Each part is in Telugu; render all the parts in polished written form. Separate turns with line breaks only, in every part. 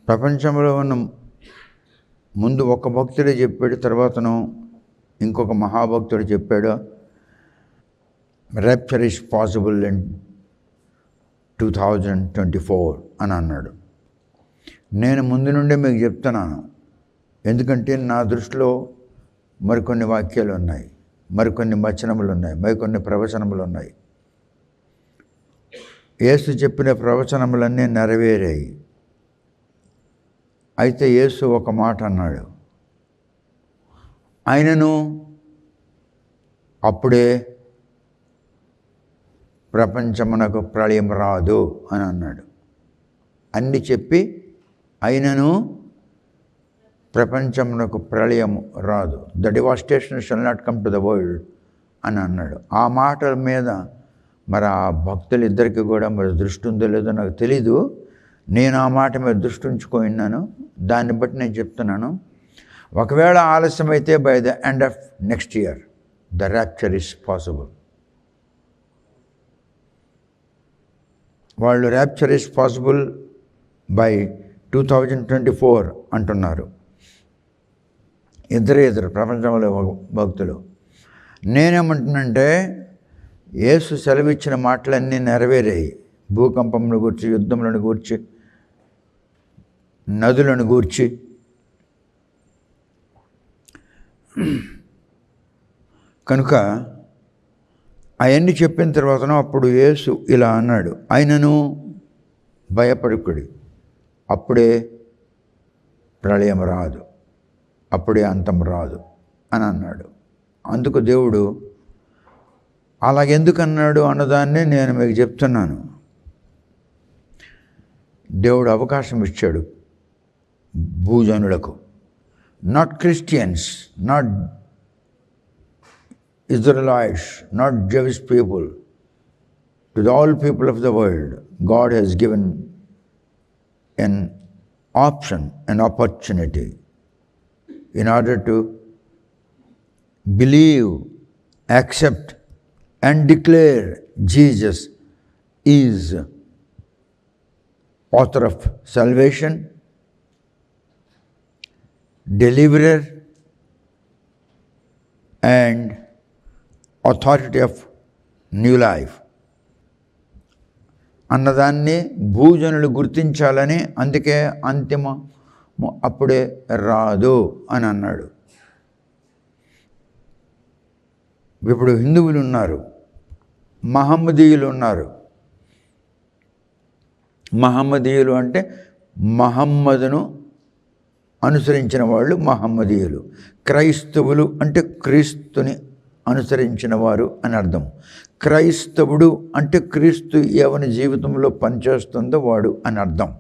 ప్రపంచంలో ఉన్న ముందు ఒక భక్తుడే చెప్పాడు, తర్వాతను ఇంకొక మహాభక్తుడు చెప్పాడు, ర్యాప్చర్ ఈజ్ పాసిబుల్ ఇన్ 2024 అని అన్నాడు. నేను ముందు నుండే మీకు చెప్తున్నాను, ఎందుకంటే నా దృష్టిలో మరికొన్ని వాక్యాలు ఉన్నాయి, మరికొన్ని వచనములు ఉన్నాయి, మరికొన్ని ప్రవచనములు ఉన్నాయి. యేసు చెప్పిన ప్రవచనములన్నీ నెరవేరాయి. అయితే యేసు ఒక మాట అన్నాడు, ఆయనను అప్పుడే ప్రపంచమునకు ప్రళయం రాదు అని అన్నాడు. అన్ని చెప్పి అయినను ప్రపంచమునకు ప్రళయం రాదు, the devastation shall not come to the world అని అన్నాడు. ఆ మాటల మీద మరి ఆ భక్తులు ఇద్దరికి కూడా మరి దృష్టి ఉందో లేదో నాకు తెలీదు. నేను ఆ మాట మీద దృష్టి ఉంచుకున్నాను, దాన్ని బట్టి నేను చెప్తున్నాను. ఒకవేళ ఆలస్యమైతే by the end of next year the rapture is possible. వాళ్ళు ర్యాప్చర్ ఈస్ పాసిబుల్ బై 2024 అంటున్నారు. ఇద్దరు ప్రపంచంలో భక్తులు. నేనేమంటున్నంటే యేసు సెలవిచ్చిన మాటలన్నీ నెరవేరాయి. భూకంపములను గూర్చి, యుద్ధములను గూర్చి, నదులను గూర్చి. కనుక అవన్నీ చెప్పిన తర్వాత అప్పుడు యేసు ఇలా అన్నాడు, ఆయనను భయపడకుడి, అప్పుడే ప్రళయం రాదు, అప్పుడే అంతం రాదు అని అన్నాడు. అందుకు దేవుడు అలాగెందుకన్నాడు అన్నదాన్ని నేను మీకు చెప్తున్నాను. దేవుడు అవకాశం ఇచ్చాడు భూజనులకు, not Christians, not Israelites, not Jewish people, to all people of the world, God has given an option, an opportunity in order to believe, accept and declare Jesus is author of salvation, deliverer and authority of new life అన్నదాన్ని భూజనులు గుర్తించాలని, అందుకే అంతిమ అప్పుడే రాదు అని అన్నాడు. ఇప్పుడు హిందువులు ఉన్నారు, మహమ్మదీయులు ఉన్నారు. మహమ్మదీయులు అంటే మహమ్మదును అనుసరించిన వాళ్ళు మహమ్మదీయులు. క్రైస్తవులు అంటే క్రీస్తుని అనుసరించిన వారు అని అర్థం. క్రైస్తవుడు అంటే క్రీస్తు ఎవరి జీవితంలో పనిచేస్తుందో వాడు అని అర్థం.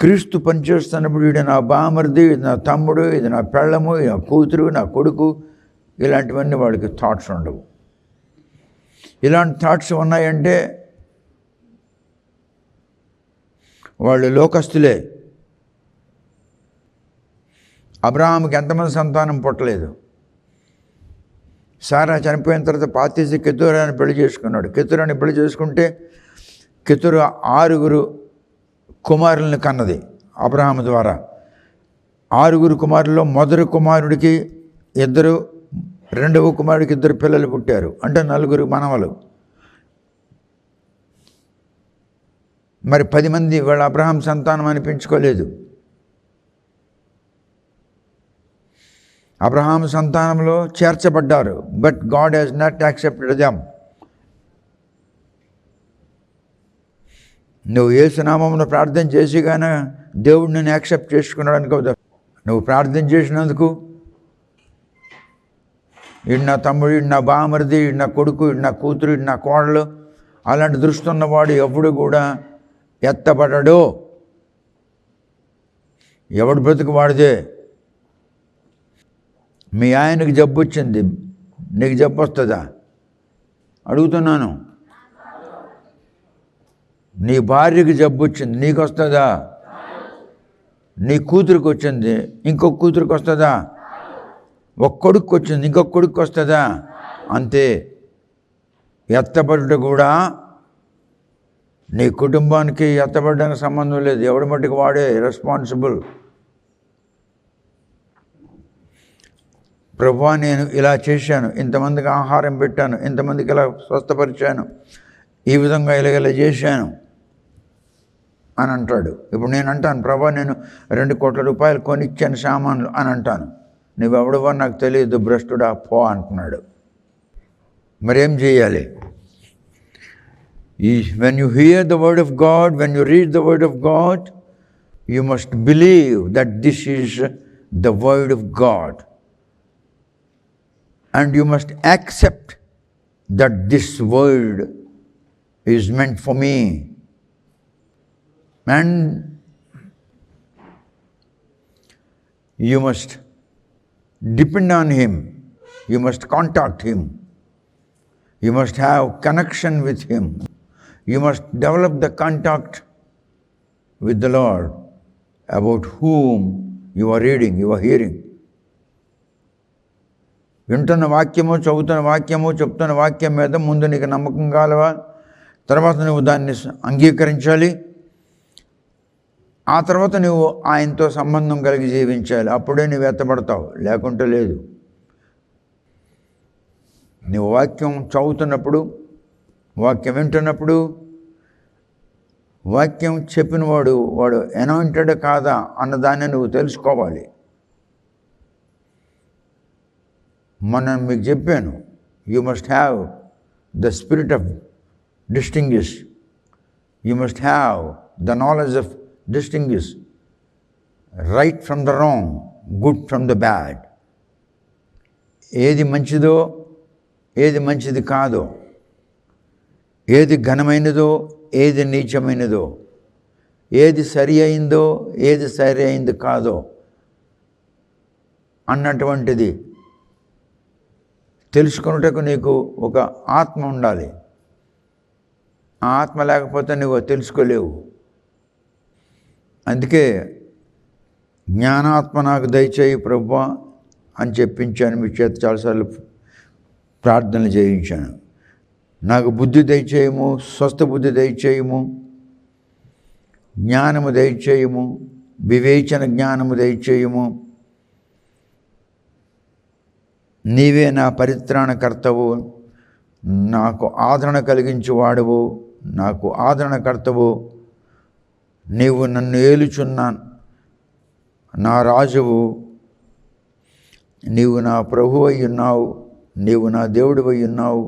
క్రీస్తు పనిచేస్తున్నప్పుడు ఇది నా బామర్ది, ఇది నా తమ్ముడు, ఇది నా పెళ్ళము, ఇది నా కూతురు, నా కొడుకు, ఇలాంటివన్నీ వాళ్ళకి థాట్స్ ఉండవు. ఇలాంటి థాట్స్ ఉన్నాయంటే వాళ్ళు లోకస్తులే. అబ్రహాముకి ఎంతమంది సంతానం పుట్టలేదు. సారా చనిపోయిన తర్వాత పాతీసి కెతురాని పెళ్లి చేసుకున్నాడు. కెతురాని పెళ్లి చేసుకుంటే కెతురు 6 కుమారులను కన్నది అబ్రహాము ద్వారా. 6 కుమారుల్లో మొదటి కుమారుడికి 2, రెండవ కుమారుడికి 2 పిల్లలు పుట్టారు, అంటే 4 మనవలు. మరి 10 మంది వాళ్ళ అబ్రహాం సంతానం అనిపించుకోలేదు. అబ్రహాం సంతానంలో చేర్చబడ్డారు, but God has not accepted them. నువ్వు యేసునామమును ప్రార్థన చేసి కానీ దేవుడు నిన్ను యాక్సెప్ట్ చేసుకున్నాడు అనుకో. నువ్వు ప్రార్థన చేసినందుకు ఈడు నా తమ్ముడు, ఈడు నా బామరిది, ఈడు నా కొడుకు, ఈడు నా కూతురు, ఈడు నా కోడలు, అలాంటి దృష్టి ఉన్నవాడు ఎప్పుడు కూడా ఎత్తబడడు. ఎవడు బ్రతుకు వాడితే. మీ ఆయనకి జబ్బు వచ్చింది, నీకు జబ్బు వస్తుందా అడుగుతున్నాను. నీ భార్యకి జబ్బు వచ్చింది, నీకు వస్తుందా? నీ కూతురికి వచ్చింది, ఇంకొక కూతురికి వస్తుందా? ఒక కొడుకు వచ్చింది, ఇంకొక కొడుకు వస్తుందా? అంతే. ఎత్తబడుట కూడా నీ కుటుంబానికి ఎత్తబడ్డానికి సంబంధం లేదు. ఎవడి మట్టుకు వాడే రెస్పాన్సిబుల్. ప్రభువా, నేను ఇలా చేశాను, ఇంతమందికి ఆహారం పెట్టాను, ఇంతమందికి ఇలా స్వస్థపరిచాను, ఈ విధంగా ఇలా చేశాను అని అంటాడు. ఇప్పుడు నేను అంటాను, ప్రభువా నేను 2 కోట్ల రూపాయలు కొనిచ్చాను సామాన్లు అని అంటాను. నువ్వెవడవో నాకు తెలియదు భ్రష్టుడా పో అంటున్నాడు. మరేం చేయాలి? When you hear the word of God, when you read the word of God, you must believe that this is the word of God. And you must accept that this word is meant for me. And you must depend on Him. You must contact Him. You must have connection with Him. You must develop the contact with the Lord about whom you are reading, you are hearing. వింటున్న వాక్యము, చదువుతున్న వాక్యము, చెప్తున్న వాక్యం మీద ముందు నీకు నమ్మకం కాలవా? తర్వాత నువ్వు దాన్ని అంగీకరించాలి. ఆ తర్వాత నువ్వు ఆయనతో సంబంధం కలిగి జీవించాలి. అప్పుడే నువ్వు ఎత్తబడతావు, లేకుంటే లేదు. నువ్వు వాక్యం చదువుతున్నప్పుడు, వాక్యం వింటున్నప్పుడు, వాక్యం చెప్పినవాడు వాడు అనాయింటెడ్ కాదా అన్నదాన్ని నువ్వు తెలుసుకోవాలి. మొన్న మీకు చెప్పాను, you must have the spirit of distinguish. You must have the knowledge of distinguish right from the wrong, good from the bad. ఏది మంచిదో, ఏది మంచిది కాదో, ఏది ఘనమైనదో, ఏది నీచమైనదో, ఏది సరి అయిందో, ఏది సరి అయింది కాదో అన్నటువంటిది తెలుసుకున్నటకు నీకు ఒక ఆత్మ ఉండాలి. ఆ ఆత్మ లేకపోతే నువ్వు తెలుసుకోలేవు. అందుకే జ్ఞానాత్మ నాకు దయచేయి ప్రభువా అని చెప్పించాను. మీ చేత చాలాసార్లు ప్రార్థనలు చేయించాను. నాకు బుద్ధి దయచేయము, స్వస్థ బుద్ధి దయచేయము, జ్ఞానము దయచేయము, వివేచన జ్ఞానము దయచేయము. నీవే నా పరిత్రాణకర్తవు, నాకు ఆదరణ కలిగించువాడువు, నాకు ఆదరణకర్తవు. నీవు నన్ను ఏలుచున్న నా రాజువు, నీవు నా ప్రభువు అయి ఉన్నావు, నీవు నా దేవుడు అయి ఉన్నావు.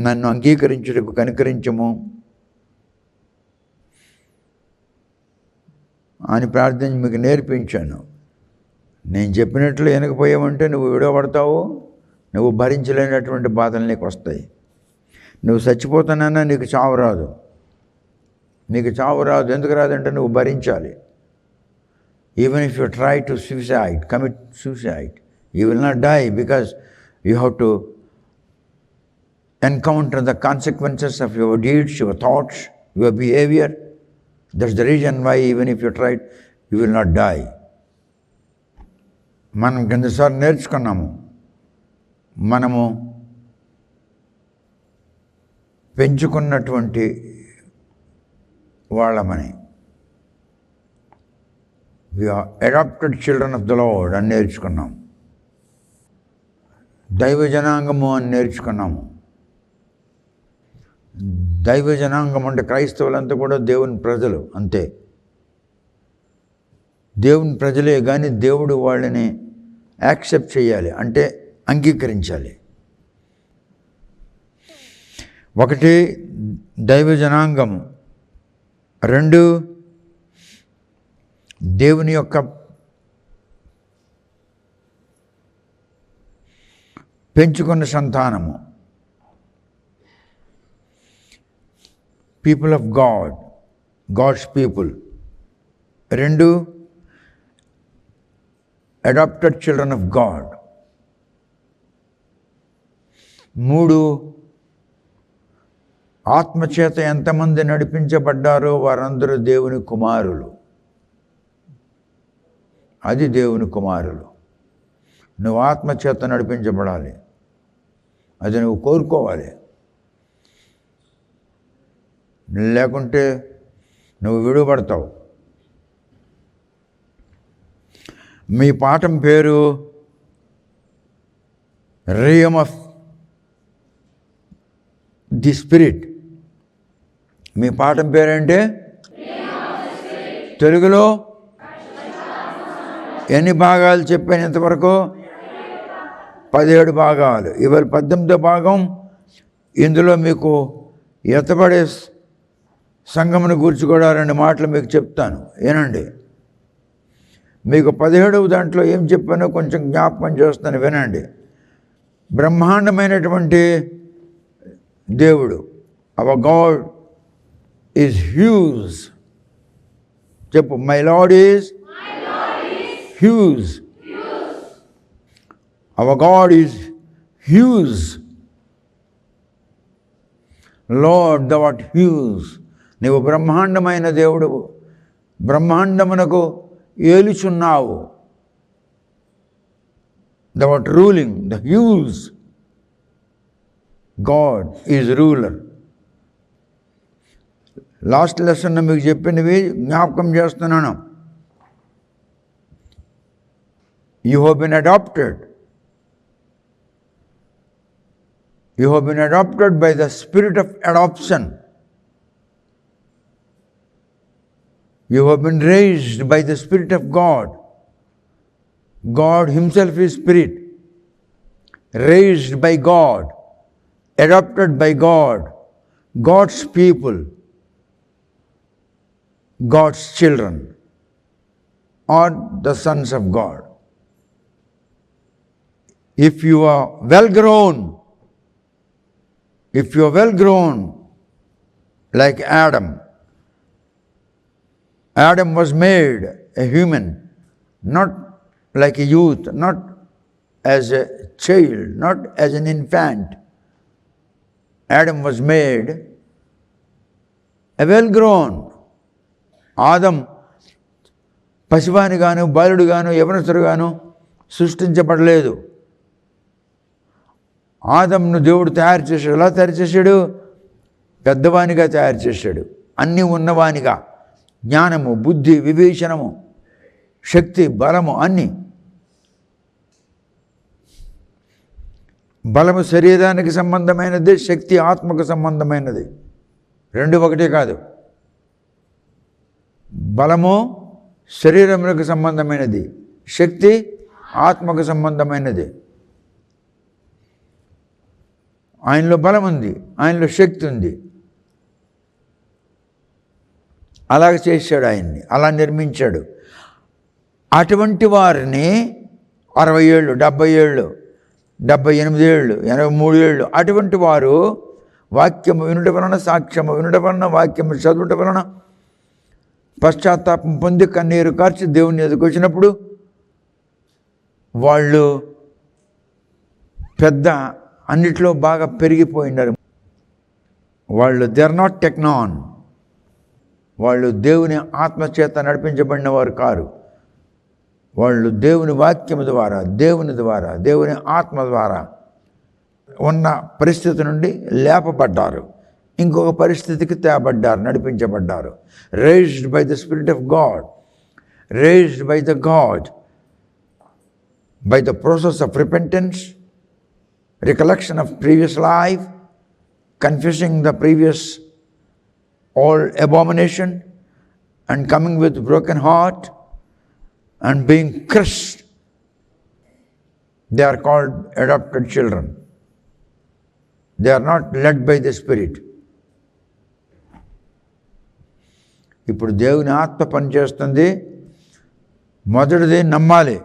నన్ను అంగీకరించుటకు కనికరించము అని ప్రార్థన మీకు నేర్పించాను. నేను చెప్పినట్లు వినకపోయావంటే నువ్వు విడవబడతావు. నువ్వు భరించలేనటువంటి బాధలు నీకు వస్తాయి. నువ్వు చచ్చిపోతానన్నా నీకు చావు రాదు. నీకు చావు రాదు. ఎందుకు రాదంటే నువ్వు భరించాలి. Even if you try to suicide, commit suicide, you will not die because you have to encounter the consequences of your deeds, your thoughts, your behavior. That's the reason why even if you try, you will not die. మనం కిందసారి నేర్చుకున్నాము, మనము పెంచుకున్నటువంటి వాళ్ళమని. We are adopted children of the Lord అని నేర్చుకున్నాం. దైవ జనాంగము అని నేర్చుకున్నాము. దైవ జనాంగం అంటే క్రైస్తవులంతా కూడా దేవుని ప్రజలు అంతే. దేవుని ప్రజలే కానీ దేవుడు వాళ్ళని యాక్సెప్ట్ చేయాలి, అంటే అంగీకరించాలి. ఒకటి దైవ జనాంగం, 2 దేవుని యొక్క పెంచుకున్న సంతానము, people of God, God's people. 2 adopted children of God. 3 ఆత్మచేత ఎంతమంది నడిపించబడ్డారో వారందరూ దేవుని కుమారులు. అది దేవుని కుమారులు. నువ్వు ఆత్మచేత నడిపించబడాలి, అది నువ్వు కోరుకోవాలి. లేకుంటే నువ్వు విడుపడతావు. మీ పాఠం పేరు రియమ్ ఆఫ్ ది స్పిరిట్. మీ పాఠం పేరేంటి? తెలుగులో ఎన్ని భాగాలు చెప్పాను ఇంతవరకు? 17 భాగాలు. ఇవాళ 18వ భాగం. ఇందులో మీకు ఎత్తబడే సంఘమును గురించి కూడా 2 మాటలు మీకు చెప్తాను, వినండి. మీకు 17వ దాంట్లో ఏం చెప్పానో కొంచెం జ్ఞాపకం చేస్తాను, వినండి. బ్రహ్మాండమైనటువంటి దేవుడు, అవర్ గాడ్ ఈజ్ హ్యూజ్. చెప్పు, my Lord is huge. Our God is huge. Lord the what huge. నీవు బ్రహ్మాండమైన దేవుడు, బ్రహ్మాండమునకు ఏలుచున్నావు. The what ruling, the huge. God is ruler. Last lesson మీకు చెప్పినవి జ్ఞాపకం చేస్తున్నాను. You have been adopted. You have been adopted by the spirit of adoption. You have been raised by the Spirit of God. God Himself is Spirit. Raised by God. Adopted by God. God's people. God's children. Or the sons of God. If you are well grown, like Adam was made a human, not like a youth, not as a child, not as an infant. Adam was made a well grown. ఆదం పసివానిగాను, బాలుడుగాను, యవనస్తుడుగాను సృష్టించబడలేదు. ఆదంను దేవుడు తయారు చేశాడు. ఎలా తయారు చేశాడు? పెద్దవానిగా తయారు చేశాడు. అన్నీ ఉన్నవానిగా, జ్ఞానము, బుద్ధి, వివేచనము, శక్తి, బలము అన్నీ. బలము శరీరానికి సంబంధమైనది, శక్తి ఆత్మకు సంబంధమైనది. 2 ఒకటే కాదు. బలము శరీరములకు సంబంధమైనది, శక్తి ఆత్మకు సంబంధమైనది. ఆయనలో బలం ఉంది, ఆయనలో శక్తి ఉంది. అలాగ చేశాడు ఆయన్ని, అలా నిర్మించాడు. అటువంటి వారిని 60 ఏళ్ళు, 70 ఏళ్ళు, 78 ఏళ్ళు, 83 ఏళ్ళు అటువంటి వారు వాక్యము వినుట వలన, సాక్ష్యము వినుట వలన, వాక్యము చదువుట వలన పశ్చాత్తాపం పొంది కన్నీరు కార్చి దేవుని ఎదుకు వచ్చినప్పుడు వాళ్ళు పెద్ద అన్నిట్లో బాగా పెరిగిపోయినారు. వాళ్ళు దే ఆర్ నాట్ టెక్నాన్. వాళ్ళు దేవుని ఆత్మచేత నడిపించబడిన వారు కారు. వాళ్ళు దేవుని వాక్యము ద్వారా, దేవుని ఆత్మ ద్వారా ఉన్న పరిస్థితి నుండి లేపబడ్డారు, ఇంకొక పరిస్థితికి తేబడ్డారు, నడిపించబడ్డారు. Raised by the spirit of God, raised by the God, by the process of repentance, recollection of previous life, confessing the previous all abomination, and coming with broken heart and being crushed. They are called adopted children. They are not led by the Spirit. ఇప్పుడు దేవుని ఆత్మ పనిచేస్తుంది. మొదటిది నమ్మాలి,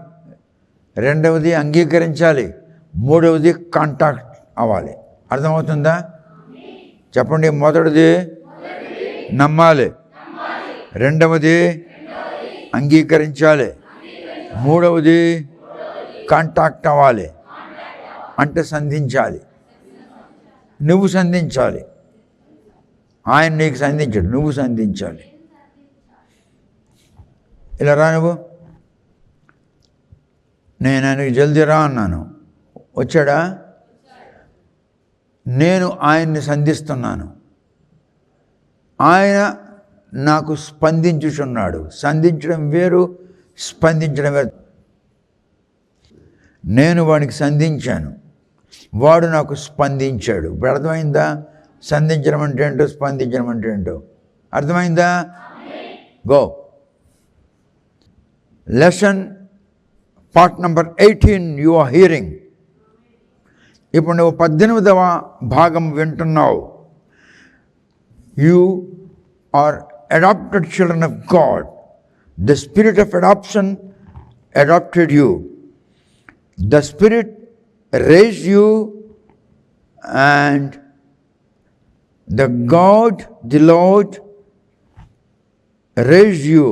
రెండవది అంగీకరించాలి, మూడవది కాంటాక్ట్ అవ్వాలి. అర్థమవుతుందా? చెప్పండి. మొదటిది నమ్మాలి, రెండవది అంగీకరించాలి, మూడవది కాంటాక్ట్ అవ్వాలి. అంటే సంధించాలి. నువ్వు సంధించాలి, ఆయన నీకు సంధించాడు, నువ్వు సంధించాలి. ఇలా రా, నువ్వు నేను ఆయనకి జల్దీ రా అన్నాను, వచ్చాడా? నేను ఆయన్ని సంధిస్తున్నాను. ఆయన నాకు స్పందించుచున్నాడు. సంధించడం వేరు, స్పందించడం వేరు. నేను వాడికి సంధించాను, వాడు నాకు స్పందించాడు. ఇప్పుడు అర్థమైందా? సంధించడం అంటే ఏంటో, స్పందించడం అంటే ఏంటో అర్థమైందా? Go. Lesson part number 18 you are hearing. ఇప్పుడు నువ్వు 18వ భాగం వింటున్నావు. You are adopted children of God. The spirit of adoption adopted you. The Spirit raised you, and the God, the Lord, raised you.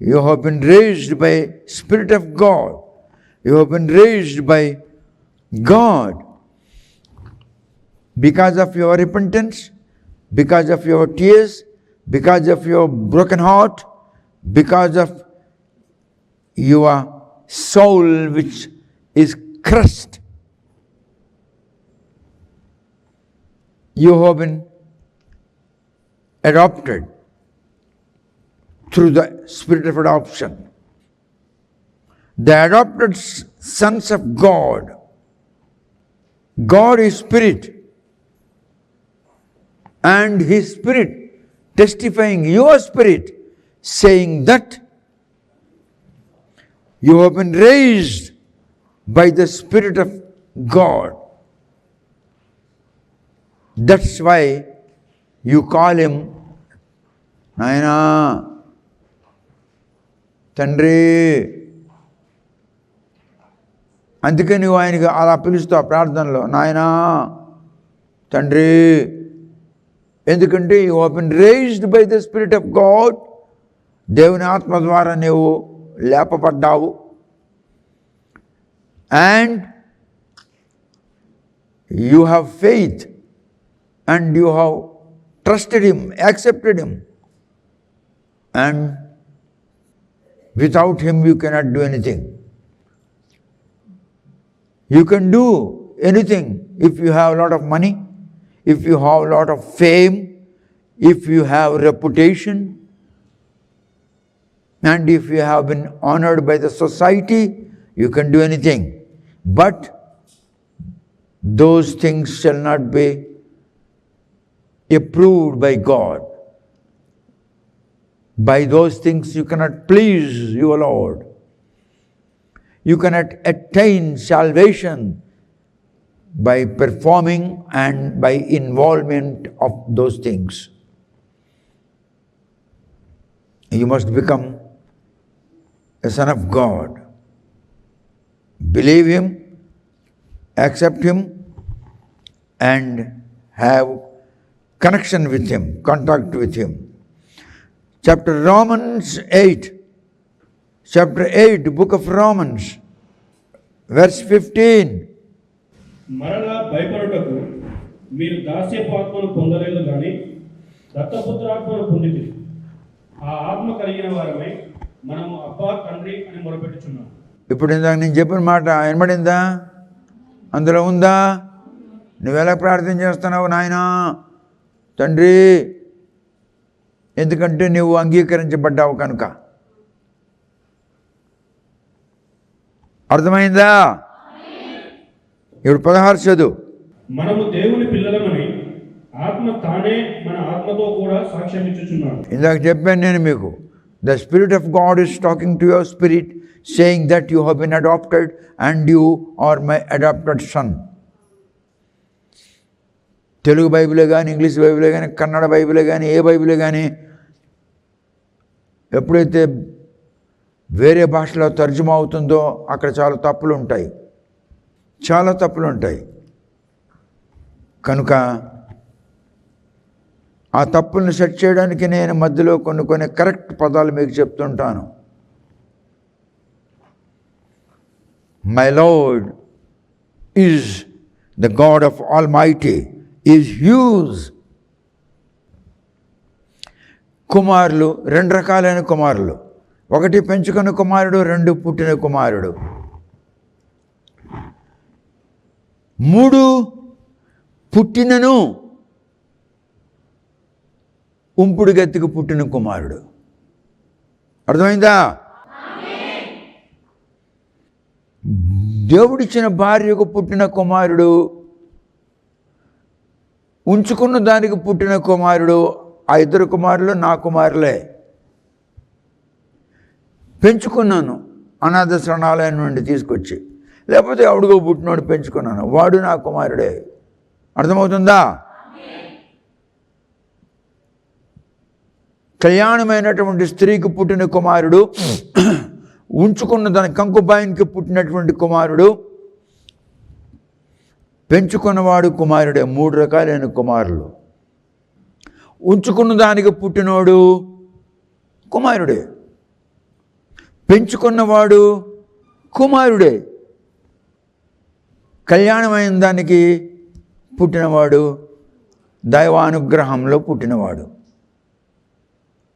You have been raised by Spirit of God. You have been raised by God because of your repentance, because of your tears, because of your broken heart, because of your soul which is crushed. You have been adopted through the spirit of adoption. The adopted sons of God. God is spirit, and his spirit testifying your spirit, saying that you have been raised by the Spirit of God. That's why you call him Nayana, Tandri. అందుకే నువ్వు ఆయనకి అలా పిలుస్తావు ప్రార్థనలో, నాయనా తండ్రి. ఎందుకంటే you have been raised by the spirit of God. దేవుని ఆత్మ ద్వారా నువ్వు లేపబడ్డావు. And you have faith, and you have trusted him, accepted him, and without him you cannot do anything. You can do anything if you have a lot of money, if you have a lot of fame, if you have reputation, and if you have been honored by the society. You can do anything, but those things shall not be approved by God. By those things you cannot please your Lord. You cannot attain salvation by performing and by involvement of those things. You must become a son of God. Believe him, accept him, and have connection with him, contact with him. Romans 8, chapter 8, book of Romans, verse 15.
మరలా భయపడుటకు మీరు దాస్యపు ఆత్మను పొందలేదు కానీ దత్తపుత్రాత్మను పొందితిరి. ఆ ఆత్మ కలిగిన వారమై మనము అబ్బా తండ్రి అని మొరపెట్టుచున్నాం.
ఇప్పుడు ఇందాక నేను చెప్పిన మాట వినబడిందా? అందులో ఉందా? నువ్వెలా ప్రార్థన చేస్తున్నావు? నాయనా తండ్రి, ఎందుకంటే నువ్వు అంగీకరించబడ్డావు కనుక. అర్థమైందా? ఇప్పుడు 16 చదువు.
మనము దేవుని పిల్లలమని ఆత్మ తానే మన ఆత్మతో కూడా సాక్ష్యం ఇచ్చుచున్నాడు.
ఇందాక చెప్పాను నేను మీకు. The Spirit of God is talking to your spirit, saying that you have been adopted and you are my adopted son. Telugu బైబిలే కానీ, ఇంగ్లీష్ బైబిలే కానీ, కన్నడ బైబిలే కానీ, ఏ బైబిలే కానీ ఎప్పుడైతే వేరే భాషలో తర్జుమా అవుతుందో అక్కడ చాలా తప్పులు ఉంటాయి, చాలా తప్పులు ఉంటాయి. కనుక ఆ తప్పుల్ని సెట్ చేయడానికి నేను మధ్యలో కొన్ని కరెక్ట్ పదాలు మీకు చెప్తుంటాను. My Lord is the God of almighty, is huge. కుమారులు 2 రకాలైన కుమారులు. 1 పెంచుకున్న కుమారుడు, 2 పుట్టిన కుమారుడు. 3 పుట్టినను ఉంపుడు గతికి పుట్టిన కుమారుడు. అర్థమైందా? దేవుడిచ్చిన భార్యకు పుట్టిన కుమారుడు, ఉంచుకున్న దానికి పుట్టిన కుమారుడు. ఆ ఇద్దరు కుమారులు నా కుమారులే. పెంచుకున్నాను అనాథ శరణాలయం నుండి తీసుకొచ్చి, లేకపోతే ఎవడిగో పుట్టినోడు పెంచుకున్నాను, వాడు నా కుమారుడే. అర్థమవుతుందా? కళ్యాణమైనటువంటి స్త్రీకి పుట్టిన కుమారుడు, ఉంచుకున్న దాని కంకుబాయిన్కి పుట్టినటువంటి కుమారుడు, పెంచుకున్నవాడు కుమారుడే. 3 రకాలైన కుమారులు. ఉంచుకున్న దానికి పుట్టినోడు కుమారుడే, పెంచుకున్నవాడు కుమారుడే, కళ్యాణమైన దానికి పుట్టినవాడు దైవానుగ్రహంలో పుట్టినవాడు.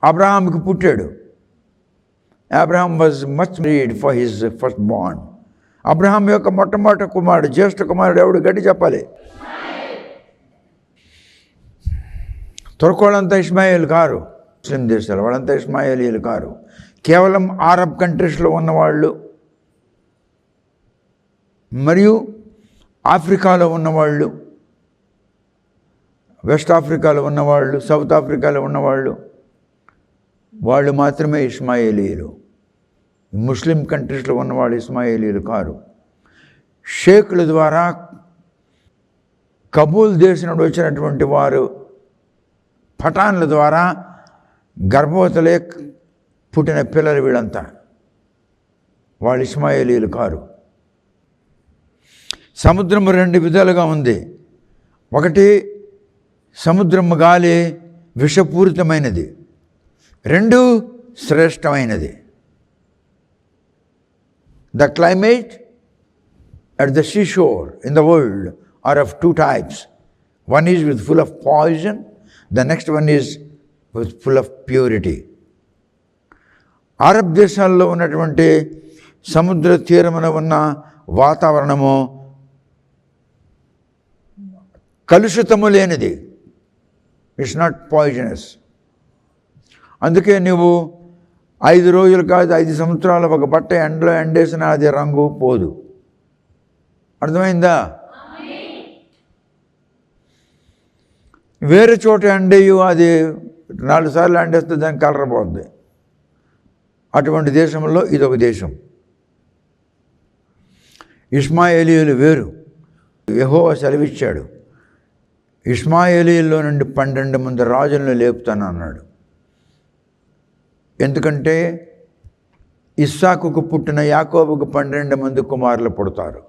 అబ్రహాంకి పుట్టాడు. Abraham was much read for his first born. Abraham యొక్క మొట్టమొదటి కుమారుడు, జ్యేష్ఠ కుమారుడు ఎవడు? గట్టి చెప్పాలి. తొరకోళ్ళంతా ఇస్మాయిల్ కారు. ముస్లిం దేశాలు వాళ్ళంతా ఇస్మాయిలీలు కారు. కేవలం అరబ్ కంట్రీస్లో ఉన్నవాళ్ళు మరియు ఆఫ్రికాలో ఉన్నవాళ్ళు, వెస్ట్ ఆఫ్రికాలో ఉన్నవాళ్ళు, సౌత్ ఆఫ్రికాలో ఉన్నవాళ్ళు, వాళ్ళు మాత్రమే ఇస్మాయిలీలు. ముస్లిం కంట్రీస్లో ఉన్నవాళ్ళు ఇస్మాయిలీలు కారు. షేకుల ద్వారా కబూల్ దేశం నుండి వచ్చినటువంటి వారు, పఠాన్ల ద్వారా గర్భవతులే పుట్టిన పిల్లలు వీళ్ళంతా. వాళ్ళు ఇస్మాయిలీలు కారు. సముద్రము 2 విధాలుగా ఉంది. ఒకటి, సముద్రము గాలి విషపూరితమైనది. 2, శ్రేష్టమైనది. The climate at the seashore in the world are of 2 types. One is with full of poison, the next one is with full of purity. Arab దేశాల్లో ఉన్నటువంటి సముద్ర తీరమున ఉన్న వాతావరణము కలుషితము లేనిది. It's not poisonous. అందుకే నువ్వు 5 రోజులు కాదు 5 సంవత్సరాలు ఒక బట్ట ఎండలో ఎండేసినా అది రంగు పోదు. అర్థమైందా? వేరే చోట ఎండేయు, అది 4 సార్లు ఎండేస్తే దానికి కలర్ పోతుంది. అటువంటి దేశంలో ఇదొక దేశం. ఇస్మాయిలీయులు వేరు. యెహోవా సెలవిచ్చాడు, ఇస్మాయిలీయుల్లో నుండి 12 మంది రాజులను లేపుతాను అన్నాడు. ఎందుకంటే ఇస్సాకుకు పుట్టిన యాకోబుకు 12 మంది కుమారులు పుడతారు.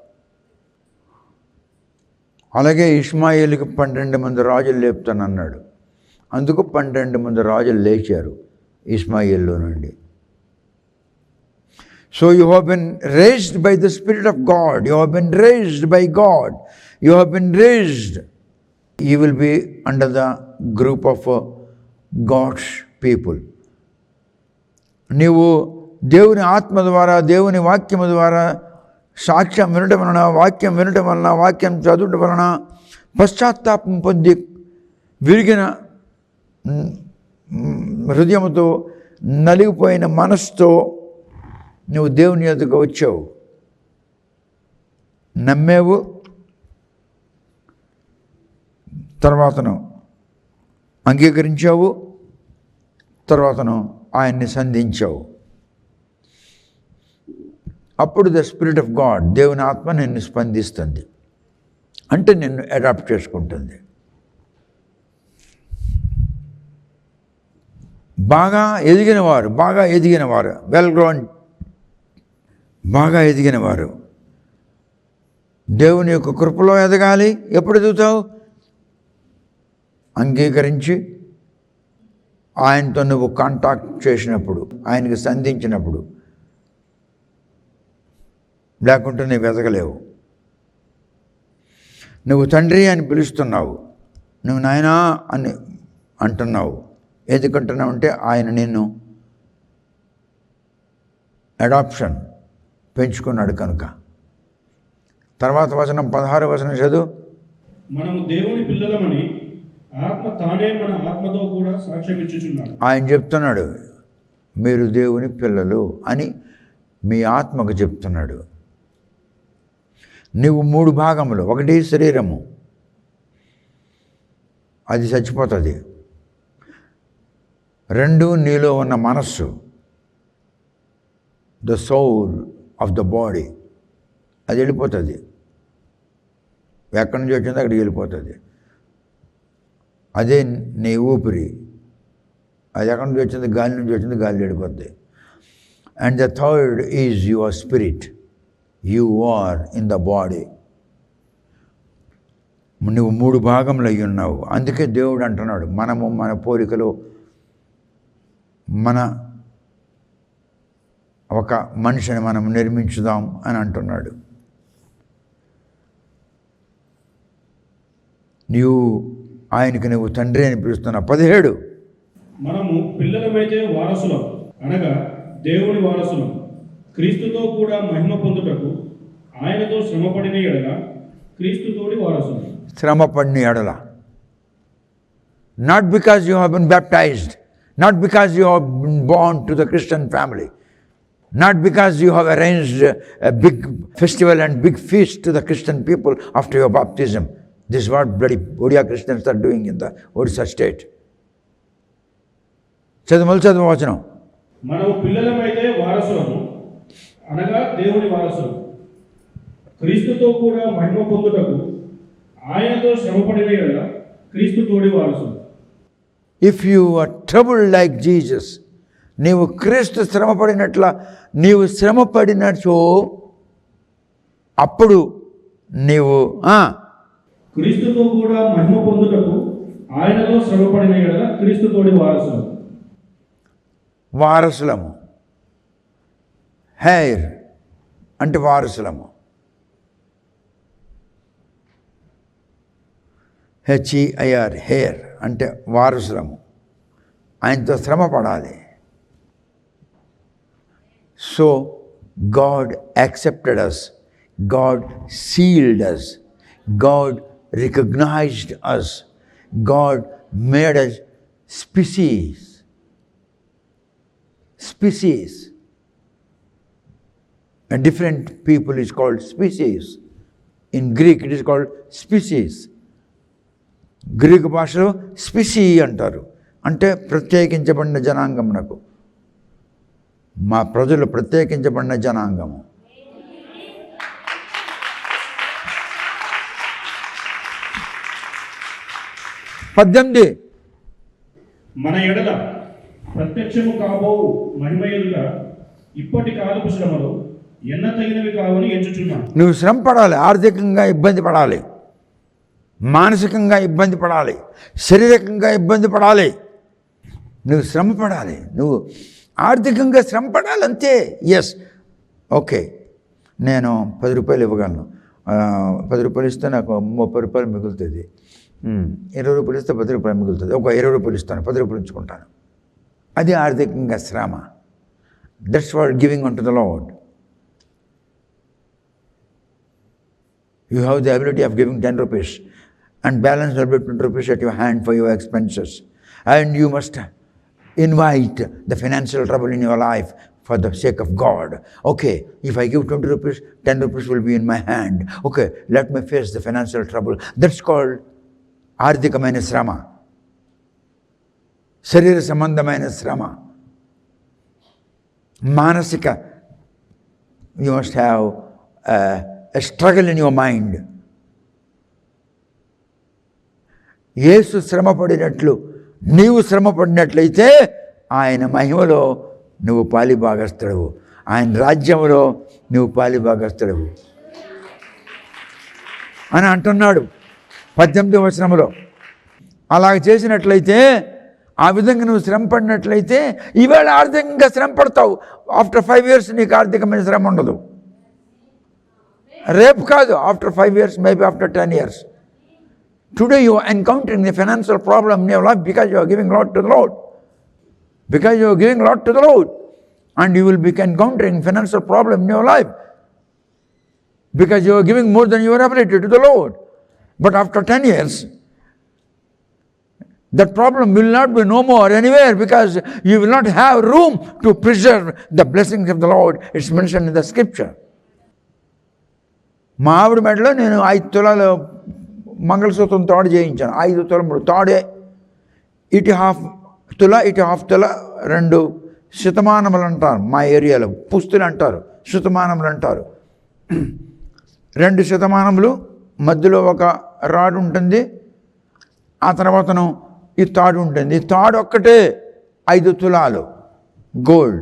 అలాగే ఇస్మాయిలీకి 12 మంది రాజులు లేపుతాను అన్నాడు. అందుకు 12 మంది రాజులు లేచారు ఇస్మాయిల్లో నుండి. So you have been raised by the Spirit of God. You have been raised by God. You have been raised. You will be under the group of God's people. నీవు దేవుని ఆత్మ ద్వారా, దేవుని వాక్యము ద్వారా సాక్ష్యం వినటం వలన, వాక్యం వినటం వలన, వాక్యం చదవటం వలన పశ్చాత్తాపం పొంది విరిగిన హృదయముతో, నలిగిపోయిన మనసుతో నువ్వు దేవుని యొద్దకు వచ్చావు, నమ్మేవు, తర్వాతను అంగీకరించావు, తర్వాతను ఆయన్ని సంధించావు. అప్పుడు ద స్పిరిట్ ఆఫ్ గాడ్, దేవుని ఆత్మ నిన్ను స్పందిస్తుంది, అంటే నిన్ను అడాప్ట్ చేసుకుంటుంది. బాగా ఎదిగినవారు వెల్ గ్రోన్, బాగా ఎదిగినవారు దేవుని యొక్క కృపలో ఎదగాలి. ఎప్పుడు ఎదుగుతావు? అంగీకరించి ఆయనతో నువ్వు కాంటాక్ట్ చేసినప్పుడు, ఆయనకి సంధించినప్పుడు. లేకుంటే నువ్వు ఎదగలేవు. నువ్వు తండ్రి అని పిలుస్తున్నావు, నువ్వు నాయనా అని అంటున్నావు. ఎందుకంటున్నావు అంటే ఆయన నిన్ను అడాప్షన్ పెంచుకున్నాడు కనుక. తర్వాత వచనం 16వ వచనం చదువు.
మనము దేవుని పిల్లలమని ఆత్మ తానే మన ఆత్మతో కూడా సాక్ష్యం ఇచ్చుచున్నాడు.
ఆయన చెప్తున్నాడు, మీరు దేవుని పిల్లలు అని మీ ఆత్మకు చెప్తున్నాడు. నువ్వు 3 భాగములు, ఒకటి శరీరము, అది చచ్చిపోతుంది. 2 నీలో ఉన్న మనస్సు, the soul of the body, అది వెళ్ళిపోతుంది. ఎక్కడి నుంచి వచ్చిందో అక్కడికి వెళ్ళిపోతుంది. అదే నీ ఊపిరి, అది ఎక్కడి నుంచి వచ్చింది, గాలి నుంచి వచ్చింది, గాలి వెళ్ళిపోద్ది. And the third is your spirit, you are in the body. నువ్వు 3 భాగములు అయి ఉన్నావు. అందుకే దేవుడు అంటున్నాడు, మనము మన పోలికలో మన ఒక మనిషిని మనం నిర్మించుదాం అని అంటున్నాడు. ఆయనకి నువ్వు తండ్రి అని పిలుస్తున్నావు. 17
మనము పిల్లలమైతే వారసులం, అనగా దేవుని వారసులం, క్రీస్తుతో కూడా మహిమ పొందుటకు ఆయనతో శ్రమపడిన ఎడల క్రీస్తుతోడి వారసులం.
శ్రమపడిన ఎడల, not because you have been baptised, not because you have been Born to the Christian family, not because you have arranged a big festival and big feast to the Christian people after your baptism. This is what bloody Odia Christians are doing in the Odisha state. చదువు వచనం.
మనము పిల్లలమైతే వారసులము, అనగా దేవుని వారసులం, క్రీస్తుతో కూడా మహిమ పొందుటకు ఆయనతో శ్రమపడిన ఎడల క్రీస్తుతోడి వారసులం.
If you are troubled like Jesus, నీవు క్రీస్తు శ్రమపడినట్ల నీవు శ్రమపడినచో అప్పుడు నీవు
క్రీస్తుతో కూడా మహిమ పొందుటకు ఆయనతో శ్రమపడిన ఎడల క్రీస్తుతోడి వారసులం.
వారసులము, హెయిర్ అంటే వారసులము, HEIR, హెయిర్ అంటే వారసులము. ఆయనతో శ్రమ పడాలి. So God accepted us, God sealed us, God recognized us, God made us species. A different people is called species. In Greek it is called species. Greek భాషలో స్పిసీ అంటారు, అంటే ప్రత్యేకించబడిన జనాంగమునకు. మా ప్రజలు ప్రత్యేకించబడిన జనాంగము.
మన ఎడల ప్రత్యక్షము కాబోవు మహిమ ఎదుట ఇప్పటి కాలపు శ్రమలు ఎన్నతగినవి కావని ఎంచుచున్నాను.
నువ్వు శ్రమ పడాలి, ఆర్థికంగా ఇబ్బంది పడాలి, మానసికంగా ఇబ్బంది పడాలి, శారీరకంగా ఇబ్బంది పడాలి. నువ్వు శ్రమ పడాలి, నువ్వు ఆర్థికంగా శ్రమ పడాలి, అంతే. ఎస్, ఓకే, నేను 10 రూపాయలు ఇవ్వగలను, 10 రూపాయలు ఇస్తే నాకు 30 రూపాయలు మిగులుతుంది, 20 రూపాయలు ఇస్తే 10 రూపాయలు మిగులుతుంది, ఒక 20 రూపాయలు ఇస్తాను, 10 రూపాయలు ఉంచుకుంటాను. అది ఆర్థికంగా శ్రమ. That's what giving an to the lord. You have the ability of giving 10 rupees and balance 20 rupees at your hand for your expenses. And you must invite the financial trouble in your life for the sake of God. Okay, if I give 20 rupees, 10 rupees will be in my hand. Okay, let me face the financial trouble. That's called ఆర్థికమైన శ్రమ, శరీర సంబంధమైన శ్రమ. మానసిక, you must have a struggle in your mind. యేసు శ్రమ పడినట్లు నీవు శ్రమ పడినట్లయితే ఆయన మహిమలో నువ్వు పాలిభాగస్తుడవు, ఆయన రాజ్యంలో నువ్వు పాలిభాగస్తుడవు అని అంటున్నాడు 18వ వచనంలో. అలాగ చేసినట్లయితే, ఆ విధంగా నువ్వు శ్రమ పడినట్లయితే ఈవేళ ఆర్థికంగా శ్రమ పడతావు. ఆఫ్టర్ 5 years నీకు ఆర్థికమైన శ్రమ ఉండదు. రేపు కాదు, after 5 years, maybe after 10 years. Today you are encountering the financial problem in your life because you are giving lot to the Lord. Because you are giving lot to the Lord. And you will be encountering financial problem in your life. Because you are giving more than your ability to the Lord. But after 10 years, That problem will not be no more anywhere because you will not have room to preserve the blessings of the Lord. It's mentioned in the scripture. మా ఆవిడ మెడలో నేను 5 తులాలు మంగళసూత్రం తాడు చేయించాను. 5 తులములు తాడే, ఇటు హాఫ్ తుల, ఇటు హాఫ్ తుల, 2 శతమానములు అంటారు మా ఏరియాలో, పుస్తులు అంటారు, శతమానములు అంటారు. 2 శతమానములు, మధ్యలో ఒక రాడ్ ఉంటుంది, ఆ తర్వాతను ఈ తాడు ఉంటుంది. ఈ తాడు ఒక్కటే 5 తులాలు గోల్డ్.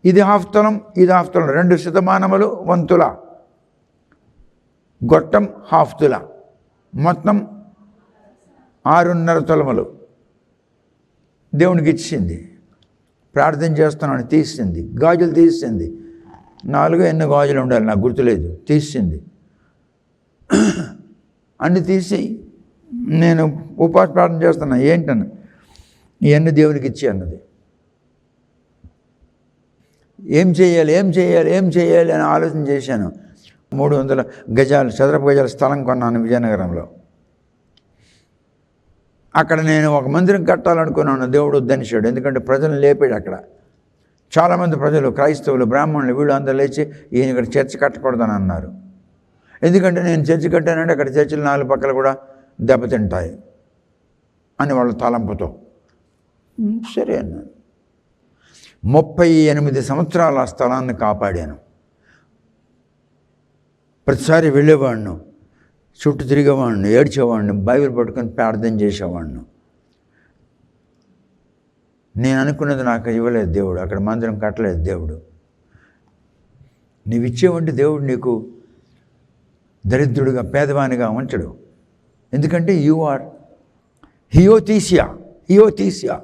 ఇది హాఫ్ తులం, ఇది హాఫ్ తులం, 2 శతమానములు 1 తుల, గొట్టం హాఫ్ తుల, మొత్తం 6.5 తులములు దేవునికి ఇచ్చింది. ప్రార్థన చేస్తున్నాను, తీసింది. గాజులు తీసింది, 4 ఎన్ని గాజులు ఉండాలి నాకు గుర్తులేదు, తీసింది. అన్ని తీసి నేను ఉపవాస ప్రార్థన చేస్తున్నా. ఏంటన్నా ఇవన్నీ దేవునికి ఇచ్చి అన్నది. ఏం చేయాలి అని ఆలోచన చేశాను. 300 గజాలు, చదరపు గజాల స్థలం కొన్నాను విజయనగరంలో. అక్కడ నేను ఒక మందిరం కట్టాలనుకున్నాను. దేవుడు వద్దనిశాడు. ఎందుకంటే ప్రజలను లేపాడు. అక్కడ చాలామంది ప్రజలు, క్రైస్తవులు, బ్రాహ్మణులు, వీళ్ళు అందరూ లేచి ఈయన ఇక్కడ చర్చ్ కట్టకూడదని అన్నారు. ఎందుకంటే నేను చర్చ్ కట్టానంటే అక్కడ చర్చిలు 4 పక్కల కూడా దెబ్బతింటాయి అని వాళ్ళ తలంపుతో సరే అన్నాను. 38 సంవత్సరాలు ఆ స్థలాన్ని కాపాడాను. ప్రతిసారి వెళ్ళేవాడిను, చుట్టూ తిరిగేవాడిని, ఏడ్చేవాడిని, బైబిల్ పట్టుకొని ప్రార్థన చేసేవాడిని. నేను అనుకున్నది నాకు ఇవ్వలేదు దేవుడు. అక్కడ మందిరం కట్టలేదు దేవుడు. నీవు ఇచ్చేవంటే దేవుడు నీకు దరిద్రుడిగా, పేదవానిగా ఉంచడు. ఎందుకంటే యు ఆర్ హియోతీసియా. హియోతీసియా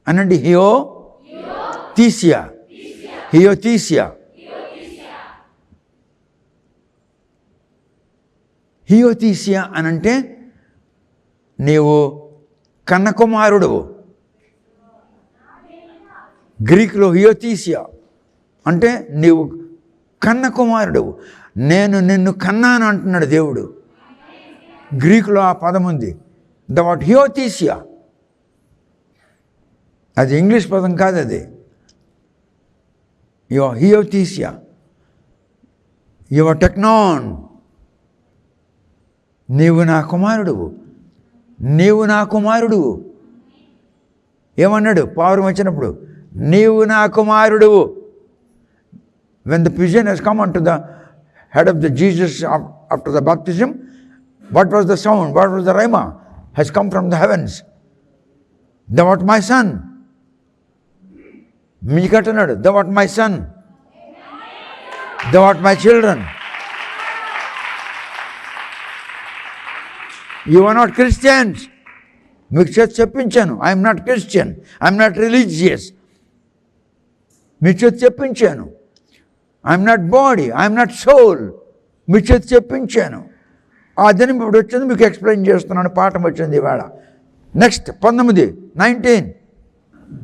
అనండి, హియోతీసియా, హియోతీసియా. హియోతీసియా అనంటే నీవు కన్నకుమారుడువు. గ్రీకులో హియోతీసియా అంటే నీవు కన్నకుమారుడువు. నేను నిన్ను కన్నాను అంటున్నాడు దేవుడు. గ్రీకులో ఆ పదం ఉంది, ద వాట్ హియోతీసియా. అది ఇంగ్లీష్ పదం కాదు, అది యువర్ హియోతీసియా, యువర్ టెక్నాన్. నీవు నా కుమారుడువు, నీవు నా కుమారుడువు. ఏమన్నాడు పావురం వచ్చినప్పుడు? నీవు నా కుమారుడువు. When the pigeon has come unto the head of the Jesus after the baptism, what was the sound? What was the rhema? Has come from the heavens. Thou art my son. మీకట్టన్నాడు, thou art my son. Thou art my children. You are not Christians. మీకు చేతి చెప్పించాను. I'm not Christian, I'm not religious. మీ చేతి చెప్పించాను. I'm not body, I'm not soul. మీ చేతి చెప్పించాను. ఆ దినం ఇప్పుడు వచ్చింది, మీకు ఎక్స్ప్లెయిన్ చేస్తున్నాను. పాఠం వచ్చింది ఇవాళ. నెక్స్ట్ 19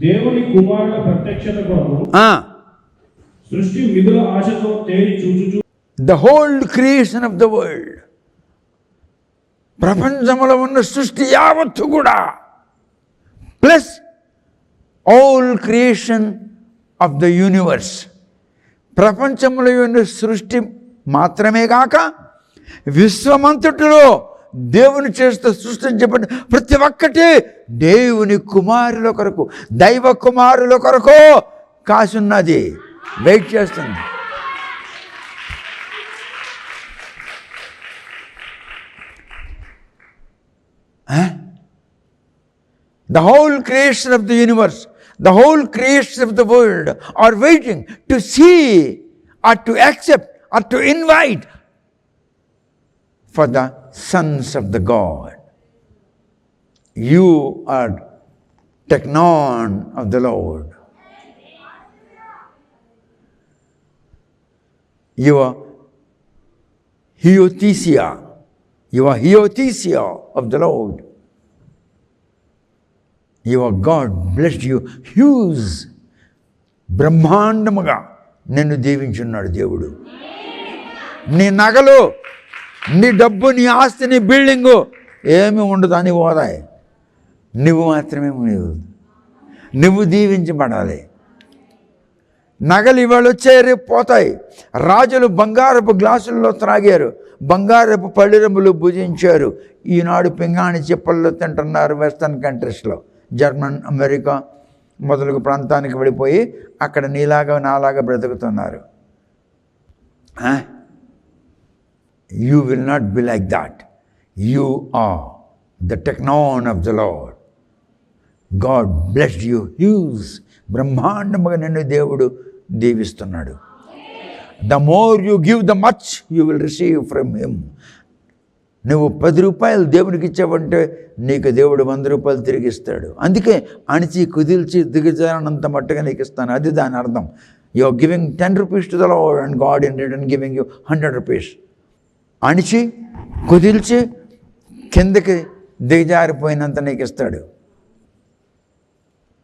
దేవుని కుమారుల ప్రత్యక్షత కొరకు సృష్టి మిగుల ఆశతో తేరి చూచుచు.
The whole creation of the world, ప్రపంచంలో ఉన్న సృష్టి యావత్తు కూడా, plus all creation of the universe, ప్రపంచంలో ఉన్న సృష్టి మాత్రమే కాక విశ్వమంతటిలో దేవుని చేస్తూ సృష్టించబడిన ప్రతి ఒక్కటి దేవుని కుమారుల కొరకు, దైవ కుమారుల కొరకు కాసున్నది, వెయిట్ చేస్తుంది. The whole creation of the universe, the whole creation of the world are waiting to see or to accept or to invite for the sons of the God. You are technon of the Lord. You are Hiothesia. You are Hiothesia of the Lord. Your God blessed you huge. బ్రహ్మాండముగా నిన్ను దీవించున్నాడు దేవుడు. నీ నగలు, నీ డబ్బు, నీ ఆస్తి, నీ బిల్డింగు ఏమి ఉండదు అని పోదాయి. నువ్వు మాత్రమే నువ్వు దీవించబడాలి. నగలు ఇవాళ వచ్చాయి, రేపు పోతాయి. రాజులు బంగారపు గ్లాసుల్లో త్రాగారు, బంగారపు పళ్ళెములు భుజించారు. ఈనాడు పింగాణి చెప్పల్లో తింటున్నారు వెస్టర్న్ కంట్రీస్లో. జర్మన్, అమెరికా మొదలగు ప్రాంతానికి వెళ్ళిపోయి అక్కడ నీలాగా నాలాగా బ్రతుకుతున్నారు. You will not be like that. You are the teknon of the Lord. God bless you huge. బ్రహ్మాండముగా నిన్ను దేవుడు దీవిస్తున్నాడు. The more you give the much you will receive from him. నువ్వు 10 రూపాయలు దేవునికి ఇచ్చావంటే నీకు దేవుడు 100 రూపాయలు తిరిగి ఇస్తాడు. అందుకే అణిచి కుదిల్చి దిగజారినంత మట్టుగా నీకు ఇస్తాను, అది దాని అర్థం. You are giving 10 rupees to the Lord and God in return giving you 100 rupees. అణిచి కుదిల్చి కిందకి దిగజారిపోయినంత నీకు ఇస్తాడు.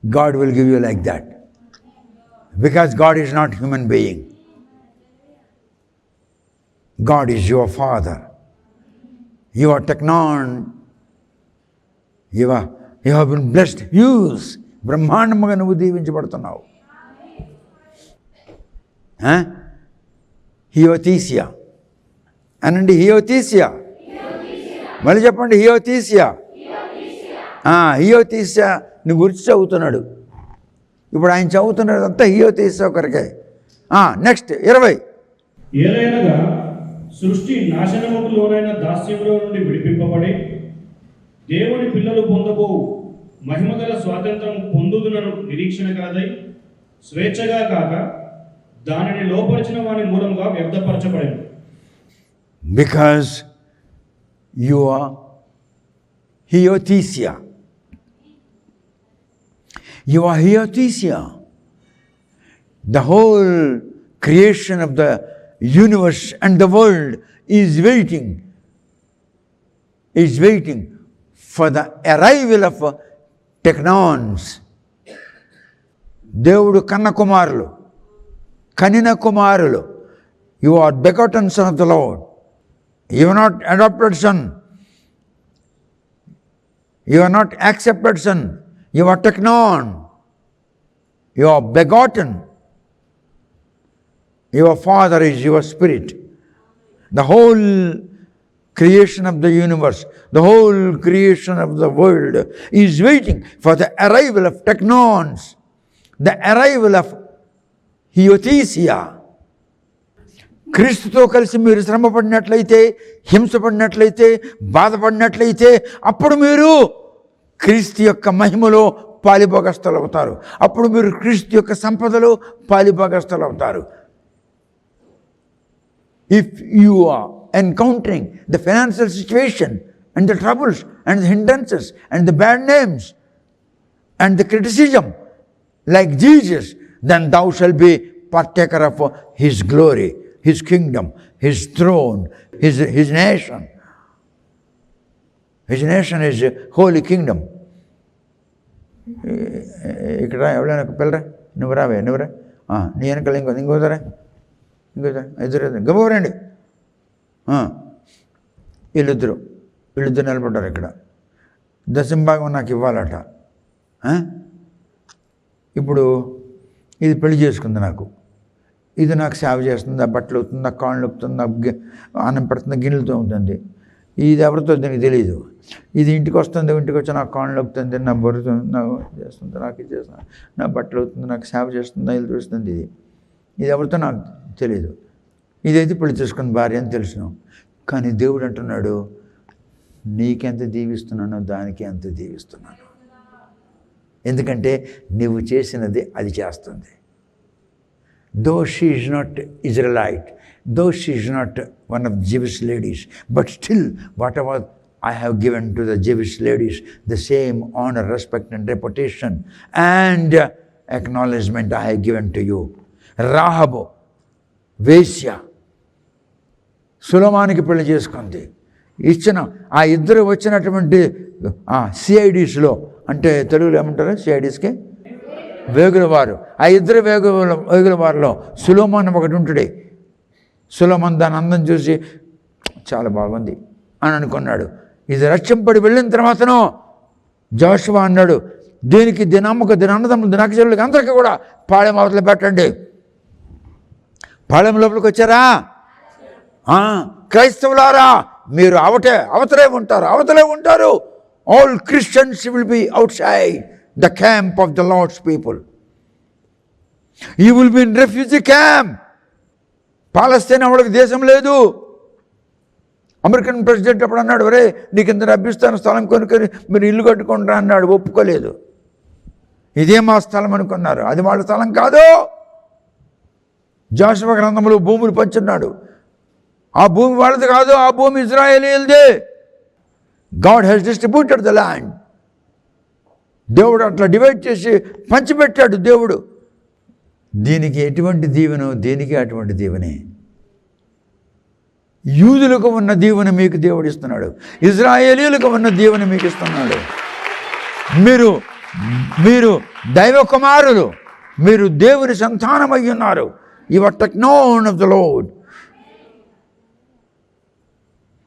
God will give you like that. Because God is not human being. God is your Father. You are technon. You have been blessed. Use. బ్రహ్మాండముగా నువ్వు దీవించబడుతున్నావు. హియోతీసియా అనండి. హియోతీసియా మళ్ళీ చెప్పండి. హియోతీసియా. హియోతీసియా నువ్వు గురించి చదువుతున్నాడు. ఇప్పుడు ఆయన చదువుతున్నదంతా హియోతీసియా కొరకే. నెక్స్ట్ 20.
ఏలయనగా సృష్టి నాశనముకు లోనైన దాస్యంలో నుండి విడిపింపబడి దేవుని పిల్లలు పొందబో మహిమగల స్వాతంత్రం పొందుదునను నిరీక్షణ కలదై స్వేచ్ఛగా కాక దానిని లోపరిచిన వాని మూలంగా వ్యర్థపరచబడింది.
Because you are huiothesia. You are Iothesia. The whole creation of the universe and the world is waiting for the arrival of technons. దేవుడు కన్న కుమారులు, కనిన కుమారులు. You are begotten son of the Lord. You are not adopted son. You are not accepted son. You are technon. You are begotten. Your Father is your spirit. The whole creation of the universe, the whole creation of the world is waiting for the arrival of technons, the arrival of Iothesia. క్రీస్తుతో కలిసి మీరు శ్రమపడినట్లయితే, హింసపడినట్లయితే, బాధపడినట్లయితే అప్పుడు మీరు క్రీస్తు యొక్క మహిమలో పాలిభాగస్థులు అవుతారు. అప్పుడు మీరు క్రీస్తు యొక్క సంపదలో పాలిభాగస్థులు అవుతారు. If you are encountering the financial situation and the troubles and the hindrances and the bad names and the criticism like Jesus, then thou shall be partaker of his glory, his kingdom, his throne, his nation. His nation is a holy kingdom. ఇక్కడ ఎవరైనా పిల్లరా, నువ్వు రావే, నువ్వురా, నీ వెనకాల ఇంకోదరా, ఇద్దరు గబోరండి. వీళ్ళిద్దరు నిలబడ్డారు ఇక్కడ. దశంభాగం నాకు ఇవ్వాలట. ఇప్పుడు ఇది పెళ్లి చేసుకుంది నాకు, ఇది నాకు సేవ చేస్తుంది, ఆ బట్టలు అవుతుంది, నాకు కాళ్ళు నొప్పుతుంది, నాకు అన్నం పెడుతుంది, గిన్నెలతో ఉంటుంది. ఇది ఎవరితో దీనికి తెలియదు. ఇది ఇంటికి వస్తుంది, ఇంటికి వచ్చి నాకు కాళ్ళు నొప్పుతుంది, నా బొరుతుంది, నాకు చేస్తుంది, నాకు ఇది చేస్తుంది, నా బట్టలు అవుతుంది, నాకు సేవ చేస్తుంది, ఇల్లు చూస్తుంది. ఇది ఎవరితో నాకు తెలియదు. ఇదైతే పెళ్లి చేసుకున్న భార్య అని తెలుసును. కానీ దేవుడు అంటున్నాడు, నీకెంత దీవిస్తున్నానో దానికి ఎంత దీవిస్తున్నాను. ఎందుకంటే నువ్వు చేసినది అది చేస్తుంది. Though she is not Israelite, though she is not one of Jewish ladies, but still whatever I have given to the Jewish ladies, the same honor, respect and reputation and acknowledgement I have given to you. Rahab వేశ్య సులమానికి పెళ్లి చేసుకుంది. ఇచ్చిన ఆ ఇద్దరు వచ్చినటువంటి సిఐడిస్లో, అంటే తెలుగులో ఏమంటారు సిఐడిస్కి, వేగులవారు. ఆ ఇద్దరు వేగులవారిలో సులోమాన్ ఒకటి ఉంటుడే. సులోమాన్ దాని అందం చూసి చాలా బాగుంది అని అనుకున్నాడు. ఇది రక్షింపడి వెళ్ళిన తర్వాతనో జోషువ అన్నాడు, దీని అమ్మకు, దీని అన్నదమ్ములు, దీని అక్కచెల్లెళ్ళకి అందరికీ కూడా పాళెం అవతల పెట్టండి. పాళెం లోపలికి వచ్చారా? క్రైస్తవులారా, మీరు అవతలే ఉంటారు. All Christians will be outside the camp of the Lord's people. You will be in refugee camp. పాలస్తీనా వాళ్ళకి దేశం లేదు. అమెరికన్ ప్రెసిడెంట్ అప్పుడు అన్నాడు, ఒరే నీకు ఇంత డబ్బిస్తాను, స్థలం కొనుక్కొని మీరు ఇల్లు కట్టుకుంటారా అన్నాడు. ఒప్పుకోలేదు. ఇదే మా స్థలం అనుకున్నారు. అది వాళ్ళ స్థలం కాదు. జోషువ గ్రంథంలో భూములు పంచున్నాడు. ఆ భూమి వాళ్ళది కాదు, ఆ భూమి ఇజ్రాయేలీయులదే. God has distributed the land. దేవుడు అట్లా డివైడ్ చేసి పంచిపెట్టాడు దేవుడు. దీనికి ఎటువంటి దీవెన, దీనికి అటువంటి దీవెనే. యూదులకు ఉన్న దీవెన మీకు దేవుడు ఇస్తున్నాడు, ఇజ్రాయేలీయులకు ఉన్న దీవెన మీకు ఇస్తున్నాడు. మీరు దైవ కుమారులు, మీరు దేవుని సంతానమై ఉన్నారు. You are teknon of the Lord.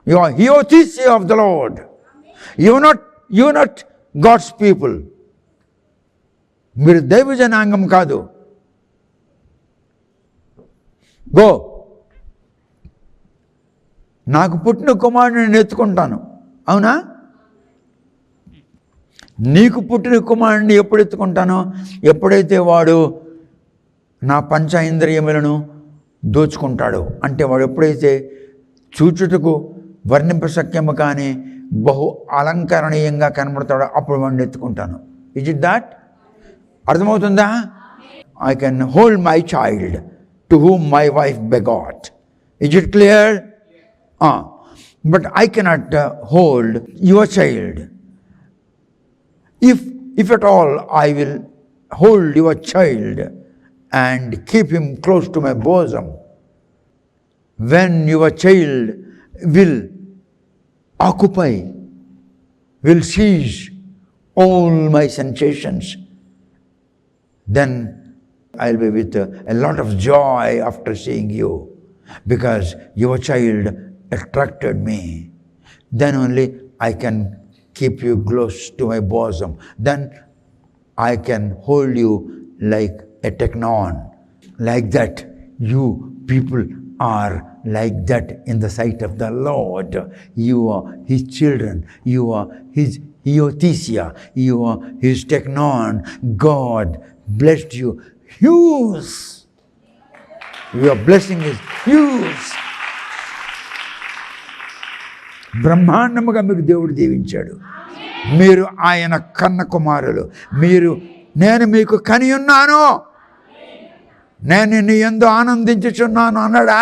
You are huiothesia of the Lord. You are not God's people. మీరు దైవ జనాంగం కాదు. గో, నాకు పుట్టిన కుమారుడిని నేను ఎత్తుకుంటాను. అవునా? నీకు పుట్టిన కుమారుడిని ఎప్పుడు ఎత్తుకుంటానో, ఎప్పుడైతే వాడు నా పంచ ఇంద్రియములను దోచుకుంటాడో, అంటే వాడు ఎప్పుడైతే చూచుటకు వర్ణింపశక్యము కానీ బహు అలంకరణీయంగా కనబడతాడో అప్పుడు వాడిని ఎత్తుకుంటాను. Is it that? అర్థమవుతుందా? I can hold my child to whom my wife begat. Is it clear? But I cannot hold your child. If at all I will hold your child and keep him close to my bosom, when your child will occupy, will seize all my sensations, then I'll be with a lot of joy after seeing you, because your child attracted me. Then only I can keep you close to my bosom. Then I can hold you like a teknon. Like that, you people are like that in the sight of the Lord. You are his children. You are his Iothesia. You are his teknon. God blessed you huge. Your blessing is huge. బ్రహ్మాండముగా మీకు దేవుడు దీవించాడు. మీరు ఆయన కన్న కుమారులు. నేను మీకు కని ఉన్నాను, నేను నీ యందు ఆనందించుచున్నాను అన్నాడా?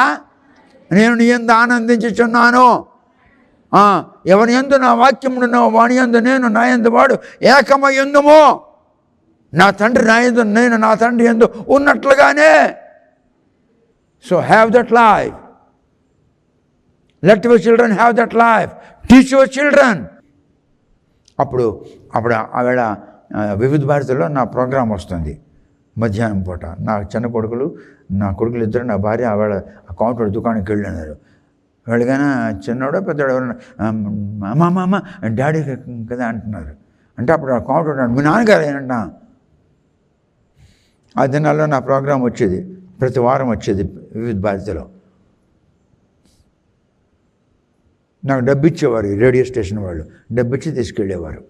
నేను నీ యందు ఆనందించుచున్నాను. ఎవరి యందు నా వాక్యమును వాని యందు నేను, నా యందు వాడు ఏకమై ఉందుము. నా తండ్రి నా యందు, నేను నా తండ్రి యందు ఉన్నట్లుగానే. So have that life. Let your children have that life. Teach your children. అప్పుడు ఆవిడ వివిధ భారతిలో నా ప్రోగ్రాం వస్తుంది మధ్యాహ్నం పూట. నా చిన్న కొడుకులు, నా కొడుకులు ఇద్దరు, నా భార్య, ఆవిడ కౌంటర్ దుకాణానికి వెళ్ళినారు. వెళ్ళగానే చిన్నోడో పెద్దోడో అమ్మ డాడీ కదా అంటున్నారు. అంటే అప్పుడు ఆ కౌంటర్ అన్నాడు, మీ నాన్నగారు ఏనంట. ఆ దినాల్లో నా ప్రోగ్రాం వచ్చేది, ప్రతి వారం వచ్చేది వివిధ భారతిలో. నాకు డబ్బు ఇచ్చేవారు, రేడియో స్టేషన్ వాళ్ళు డబ్బిచ్చి తీసుకెళ్ళేవారు.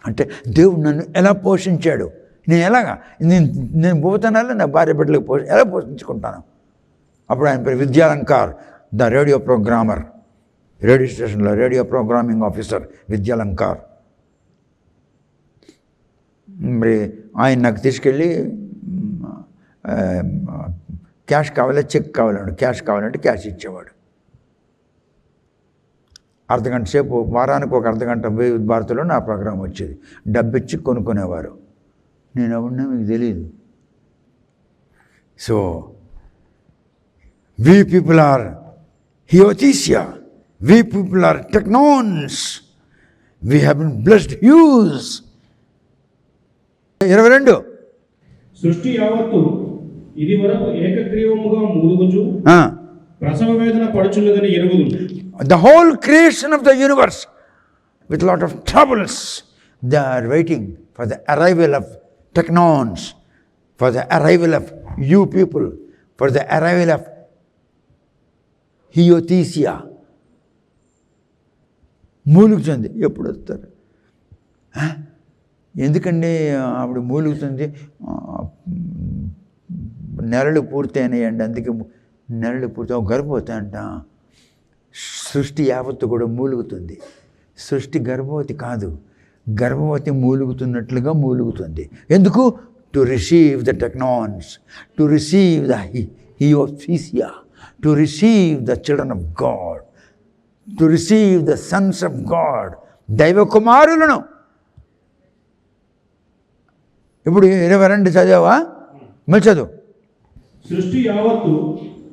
అంటే దేవుడు నన్ను ఎలా పోషించాడు, నేను పోతున్నాలో నా భార్య బిడ్డలకు ఎలా పోషించుకుంటాను. అప్పుడు ఆయన పేరు విద్యాలంకార్, ద రేడియో ప్రోగ్రామర్, రేడియో స్టేషన్లో రేడియో ప్రోగ్రామింగ్ ఆఫీసర్ విద్యాలంకార్. మరి ఆయన నాకు తీసుకెళ్ళి క్యాష్ కావాలా చెక్ కావాలంటే, క్యాష్ కావాలంటే క్యాష్ ఇచ్చేవాడు. అర్ధగంట సేపు, వారానికి ఒక అర్ధగంట వివిధ భారతిలో నా ప్రోగ్రాం వచ్చేది. డబ్బిచ్చి కొనుక్కునేవారు. నేను ఎవరినా మీకు తెలియదు. So we people are Iothesia. We people are teknons. We have been blessed huge. 22
సృష్టి యావత్తు ఇది వరకు ఏకగ్రీవముగా మూలుగుచు ప్రసవ వేదన పడుచున్నదని ఎరుగుదు.
The whole creation of the universe with a lot of troubles. They are waiting for the arrival of technons, for the arrival of you people, for the arrival of హియోతీసియా. మూలుగుతుంది. ఎప్పుడు వస్తారు? ఎందుకండి ఆవిడ మూలుగుతుంది? నెలలు పూర్తయినాయండి, అందుకే నెలలు పూర్తి గర్భవతి అంట. సృష్టి యావత్తు కూడా మూలుగుతుంది. సృష్టి గర్భవతి కాదు, గర్భవతి మూలుగుతున్నట్లుగా మూలుగుతుంది. ఎందుకు? To receive the teknons, to receive the huiothesia, to receive the children of God, to receive the sons of God, దైవ కుమారులను. ఇప్పుడు 22 చదివావా? మళ్ళీ చదువు.
సృష్టి యావత్తు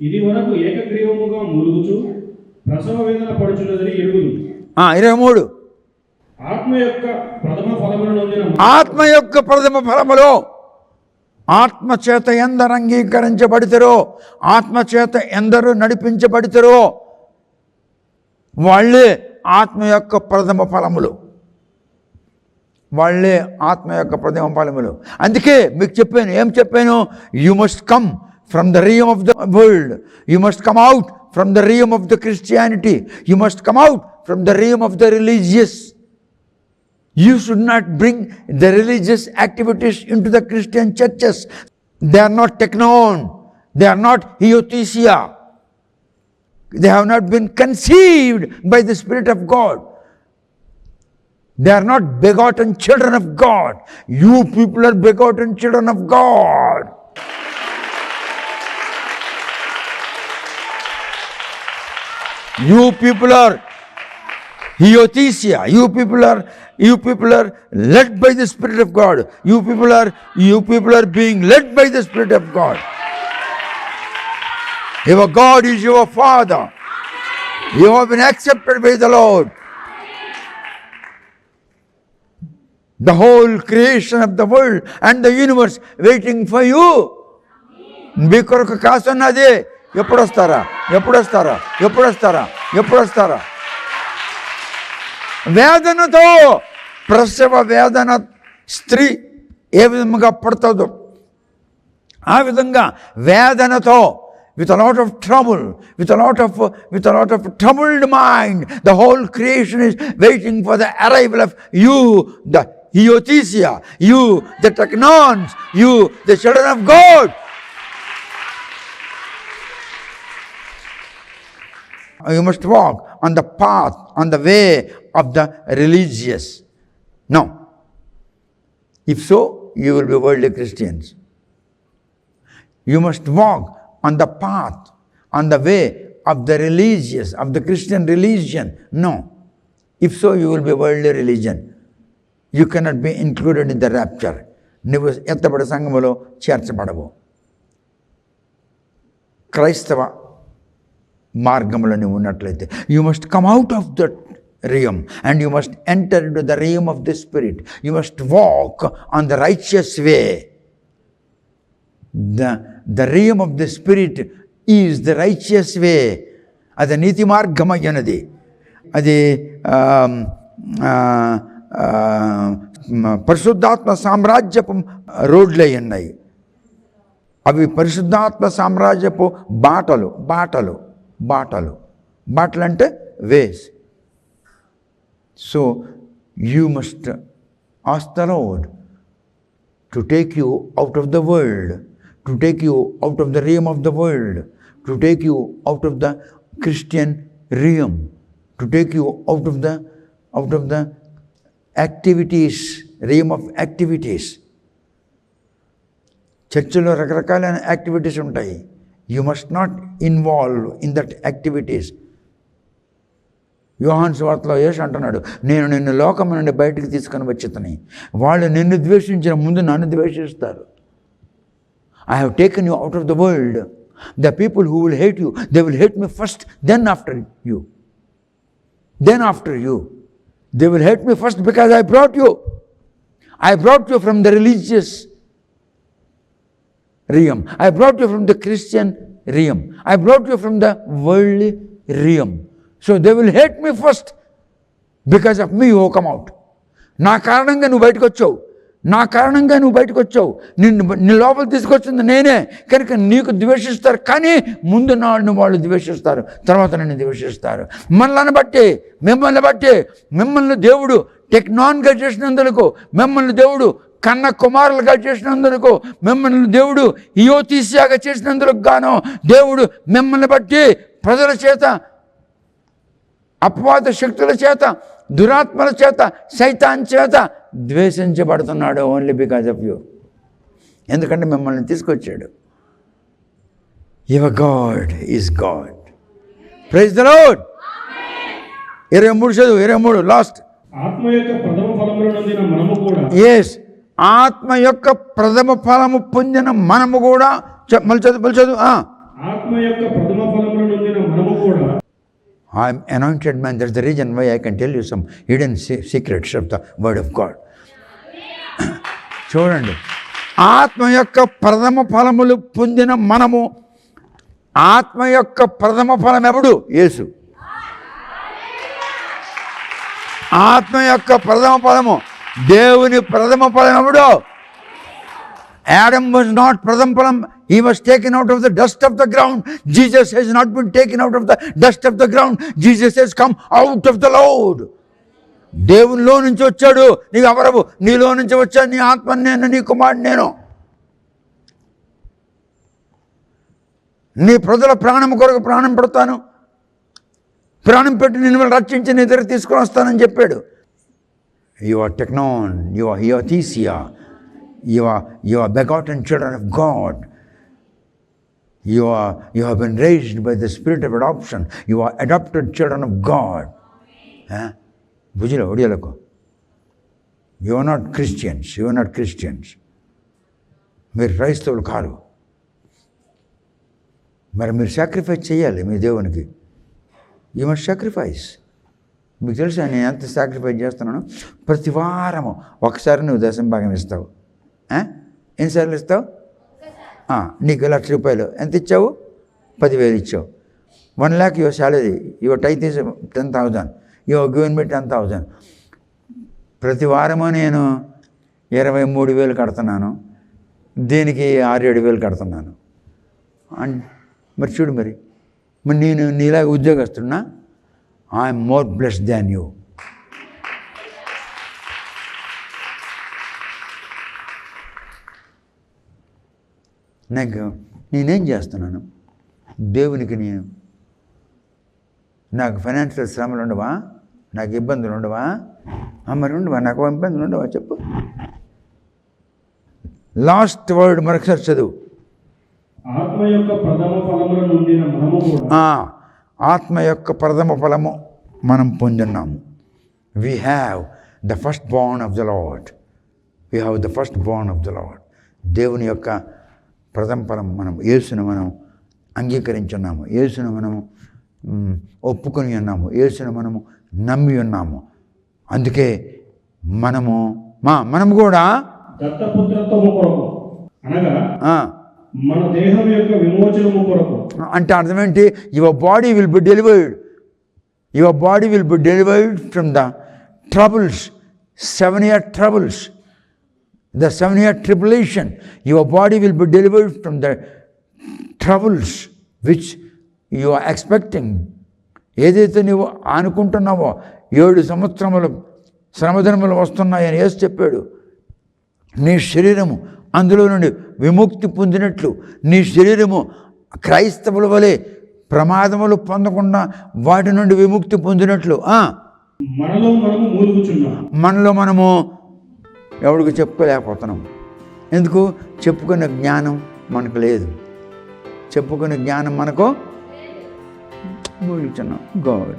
ఇది వరకు ఏకగ్రీవముగా మూలుగుచు ప్రసవ వేదన పడుచున్నదని ఎరుగుదు.
23
ఆత్మ యొక్క ప్రథమ ఫలములను నొందిన
ఆత్మ యొక్క ప్రథమ ఫలములో ఆత్మచేత ఎందరు అంగీకరించబడితరో, ఆత్మచేత ఎందరు నడిపించబడితరో వాళ్ళే ఆత్మ యొక్క ప్రథమ ఫలములు, వాళ్ళే ఆత్మ యొక్క ప్రథమ ఫలములు. అందుకే మీకు చెప్పాను, ఏం చెప్పాను? You must come from the realm of the world, you must come out from the realm of the Christianity, you must come out from the realm of the religious. You should not bring the religious activities into the Christian churches. They are not technon, they are not hiothesia. They have not been conceived by the Spirit of God. They are not begotten children of God. You people are begotten children of God. You people are hiothesia. You people are led by the Spirit of God. You people are being led by the Spirit of God. Your God is your Father. You have been accepted by the Lord. The whole creation of the world and the universe waiting for you. మీ కొరకు కాసున్నది. ఎప్పుడు వస్తారా? ఎప్పుడు వస్తారా? ఎప్పుడు వస్తారా? ఎప్పుడు వస్తారా? వేదనతో, ప్రసవ వేదన స్త్రీ ఏ విధంగా పడుతుందో ఆ విధంగా వేదనతో, with a lot of trouble, with a lot of troubled mind, the whole creation is waiting for the arrival of you, the hiothesia, you, the technons, you, the children of God. You must walk on the path, on the way of the religious. No. If so, you will be worldly Christians. You must walk on the path, on the way of the religious, of the Christian religion. No. If so, you will be worldly religion. You cannot be included in the rapture. నువ్వు ఎత్తబడ సంఘములో చేర్చబడవు. క్రైస్తవ మార్గంలో నువ్వు ఉన్నట్లయితే you must come out of that realm and you must enter into the realm of the Spirit. You must walk on the righteous way. The realm of the Spirit is the righteous way. అది నీతి మార్గమయ్యనది. అది పరిశుద్ధాత్మ సామ్రాజ్యపు రోడ్లై ఉన్నాయి. అవి పరిశుద్ధాత్మ సామ్రాజ్యపు బాటలు. బాటలు బాటలు బాటలు అంటే వేస్. So you must ask the Lord to take you out of the world, to take you out of the realm of the world, to take you out of the Christian realm, to take you out of the activities, realm of activities. చర్చిలో రకరకాలైన యాక్టివిటీస్ ఉంటాయి. You must not involve in that activities. యోహాను సువార్తలో యేసు అంటున్నాడు, నేను నిన్ను లోకం నుండి బయటికి తీసుకొని వచ్చేతని. వాళ్ళు నిన్ను ద్వేషించిన ముందు నన్ను ద్వేషిస్తారు. I have taken you out of the world. The people who will hate you, they will hate me first, then after you. Then after you. They will hate me first because I brought you. I brought you from the religious realm. I brought you from the Christian realm. I brought you from the worldly realm. So they will hate me first. Because of me you come out. నా కారణంగా నువ్వు బయటకు వచ్చావు, నా కారణంగా నువ్వు బయటకు వచ్చావు, నీ లోపల తీసుకొచ్చింది నేనే కనుక నీకు ద్వేషిస్తారు. కానీ ముందు నాడు వాళ్ళు ద్వేషిస్తారు, తర్వాత నన్ను ద్వేషిస్తారు. మిమ్మల్ని బట్టి మిమ్మల్ని దేవుడు టెక్నాన్గా చేసినందుకు, మిమ్మల్ని దేవుడు కన్న కుమారులుగా చేసినందుకు, మిమ్మల్ని దేవుడు యోతీస్యాగా చేసినందుకు గాను దేవుడు మిమ్మల్ని బట్టి ప్రజల చేత, అపవాద శక్తుల చేత, దురాత్మల చేత, సైతాన్ చేత ద్వేషించబడుతున్నాడు. Only because of you. ఎందుకంటే మిమ్మల్ని తీసుకొచ్చాడు. Your God is God. Praise the Lord. 23 చదువు, 23 లాస్ట్.
ఆత్మ యొక్క ప్రథమ ఫలములు నొందిన మనము కూడా.
ఎస్, ఆత్మ యొక్క ప్రథమ ఫలము పొందిన మనము కూడా. మళ్ళీ చదువు.
ఆత్మ యొక్క ప్రథమ ఫలములు నొందిన మనము కూడా.
I am anointed man. That's the reason why I can tell you some hidden secrets of the word of God. చూడండి, ఆత్మ యొక్క ప్రథమ ఫలములు పొందిన మనము. ఆత్మ యొక్క ప్రథమ ఫలం ఎవడు? యేసు. ఆత్మ యొక్క ప్రథమ ఫలము, దేవుని ప్రథమ ఫలం ఎవడు? Adam was not pratham phalam. He was taken out of the dust of the ground. Jesus has not been taken out of the dust of the ground. Jesus has come out of the Lord. దేవునిలో నుంచి వచ్చాడు. నీవు ఎవరవు? నీలో నుంచి వచ్చాడు. నీ ఆత్మ నేను, నీ కుమారుడు నేను. నీ ప్రజల ప్రాణం కొరకు ప్రాణం పెడతాను, ప్రాణం పెట్టి నిన్ను రక్షించి నీ దగ్గర తీసుకొని వస్తానని చెప్పాడు. You are teknon, you are huiothesia, you are begotten children of God. You have been raised by the spirit of adoption. You are adopted children of God. బుజిలో ఒడియాలకు. You are not Christians. మీరు క్రైస్తవులు కారు. మరి మీరు సాక్రిఫైస్ చేయాలి మీ దేవునికి. You must sacrifice. మీకు తెలుసా నేను ఎంత సాక్రిఫైస్ చేస్తున్నాను? ప్రతి వారము ఒకసారి నువ్వు దశంభాగం ఇస్తావు. ఎన్నిసార్లు ఇస్తావు? నీకు ₹1,00,000 ఎంత ఇచ్చావు? 10,000 ఇచ్చావు. 1 lakh your salary, your tithe is 10,000, your given me 10,000. ప్రతి వారము నేను 23,000 కడుతున్నాను, దీనికి 6-7,000 కడుతున్నాను. మరి చూడు, మరి నేను నీలాగా ఉద్యోగస్తున్నా. I'm more blessed than you. నేనేం చేస్తున్నాను? దేవునికి నాకు ఫైనాన్షియల్ శ్రమలు ఉండవా? నాకు ఇబ్బందులు ఉండవా? మరి ఉండవా? నాకు ఇబ్బందులు ఉండవా? చెప్పు. లాస్ట్ వర్డ్ మరొకసారి చదువు.
ఆత్మ యొక్క ప్రథమ ఫలములు నొందిన మనము కూడా.
ఆత్మ యొక్క ప్రథమ ఫలము మనం పొందున్నాము. We have the firstborn of the Lord. దేవుని యొక్క ప్రథమ ఫలం మనం యేసును మనం అంగీకరించున్నాము. యేసును మనము ఒప్పుకొని ఉన్నాము. యేసును మనము నమ్మి ఉన్నాము. అందుకే మనము కూడా
దత్తపుత్రత్వము కొరకు, అనగా మన దేహం యొక్క విమోచనము కొరకు.
అంటే అర్థం ఏంటి? Your body will be delivered from the troubles, 7-year troubles, the 7-year tribulation. Your body will be delivered from the troubles which you are expecting. ఏదైతే నువ్వు అనుకుంటున్నావో 7 సంవత్సరములు శ్రమదినములు వస్తున్నాయని యేసు చెప్పాడు. నీ శరీరము అందులో నుండి విముక్తి పొందినట్లు, నీ శరీరము క్రైస్తవుల వలె ప్రమాదములు పొందకుండా వాటి నుండి విముక్తి పొందినట్లు మనలో మనము ఎవరికి చెప్పుకోలేకపోతున్నాం. ఎందుకు? చెప్పుకునే జ్ఞానం మనకు లేదు. చెప్పుకునే జ్ఞానం మనకు మూలుచున్నాం. గాడ్,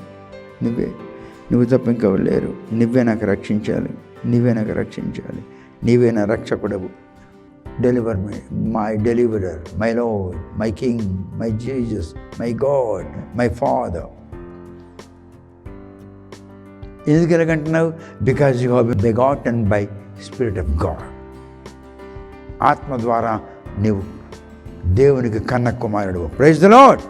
నువ్వు తప్ప ఇంకెవరు లేరు. నువ్వే నాకు రక్షించాలి. నీవే నా రక్షకుడవు. Deliver me, my deliverer, my Lord, my king, my Jesus, my God, my father. ఎందుకు ఎలాగంటున్నావు? Because you have been begotten by spirit of God. ఆత్మ ద్వారా నీవు దేవునికి కన్న కుమారుడు. Praise the lord.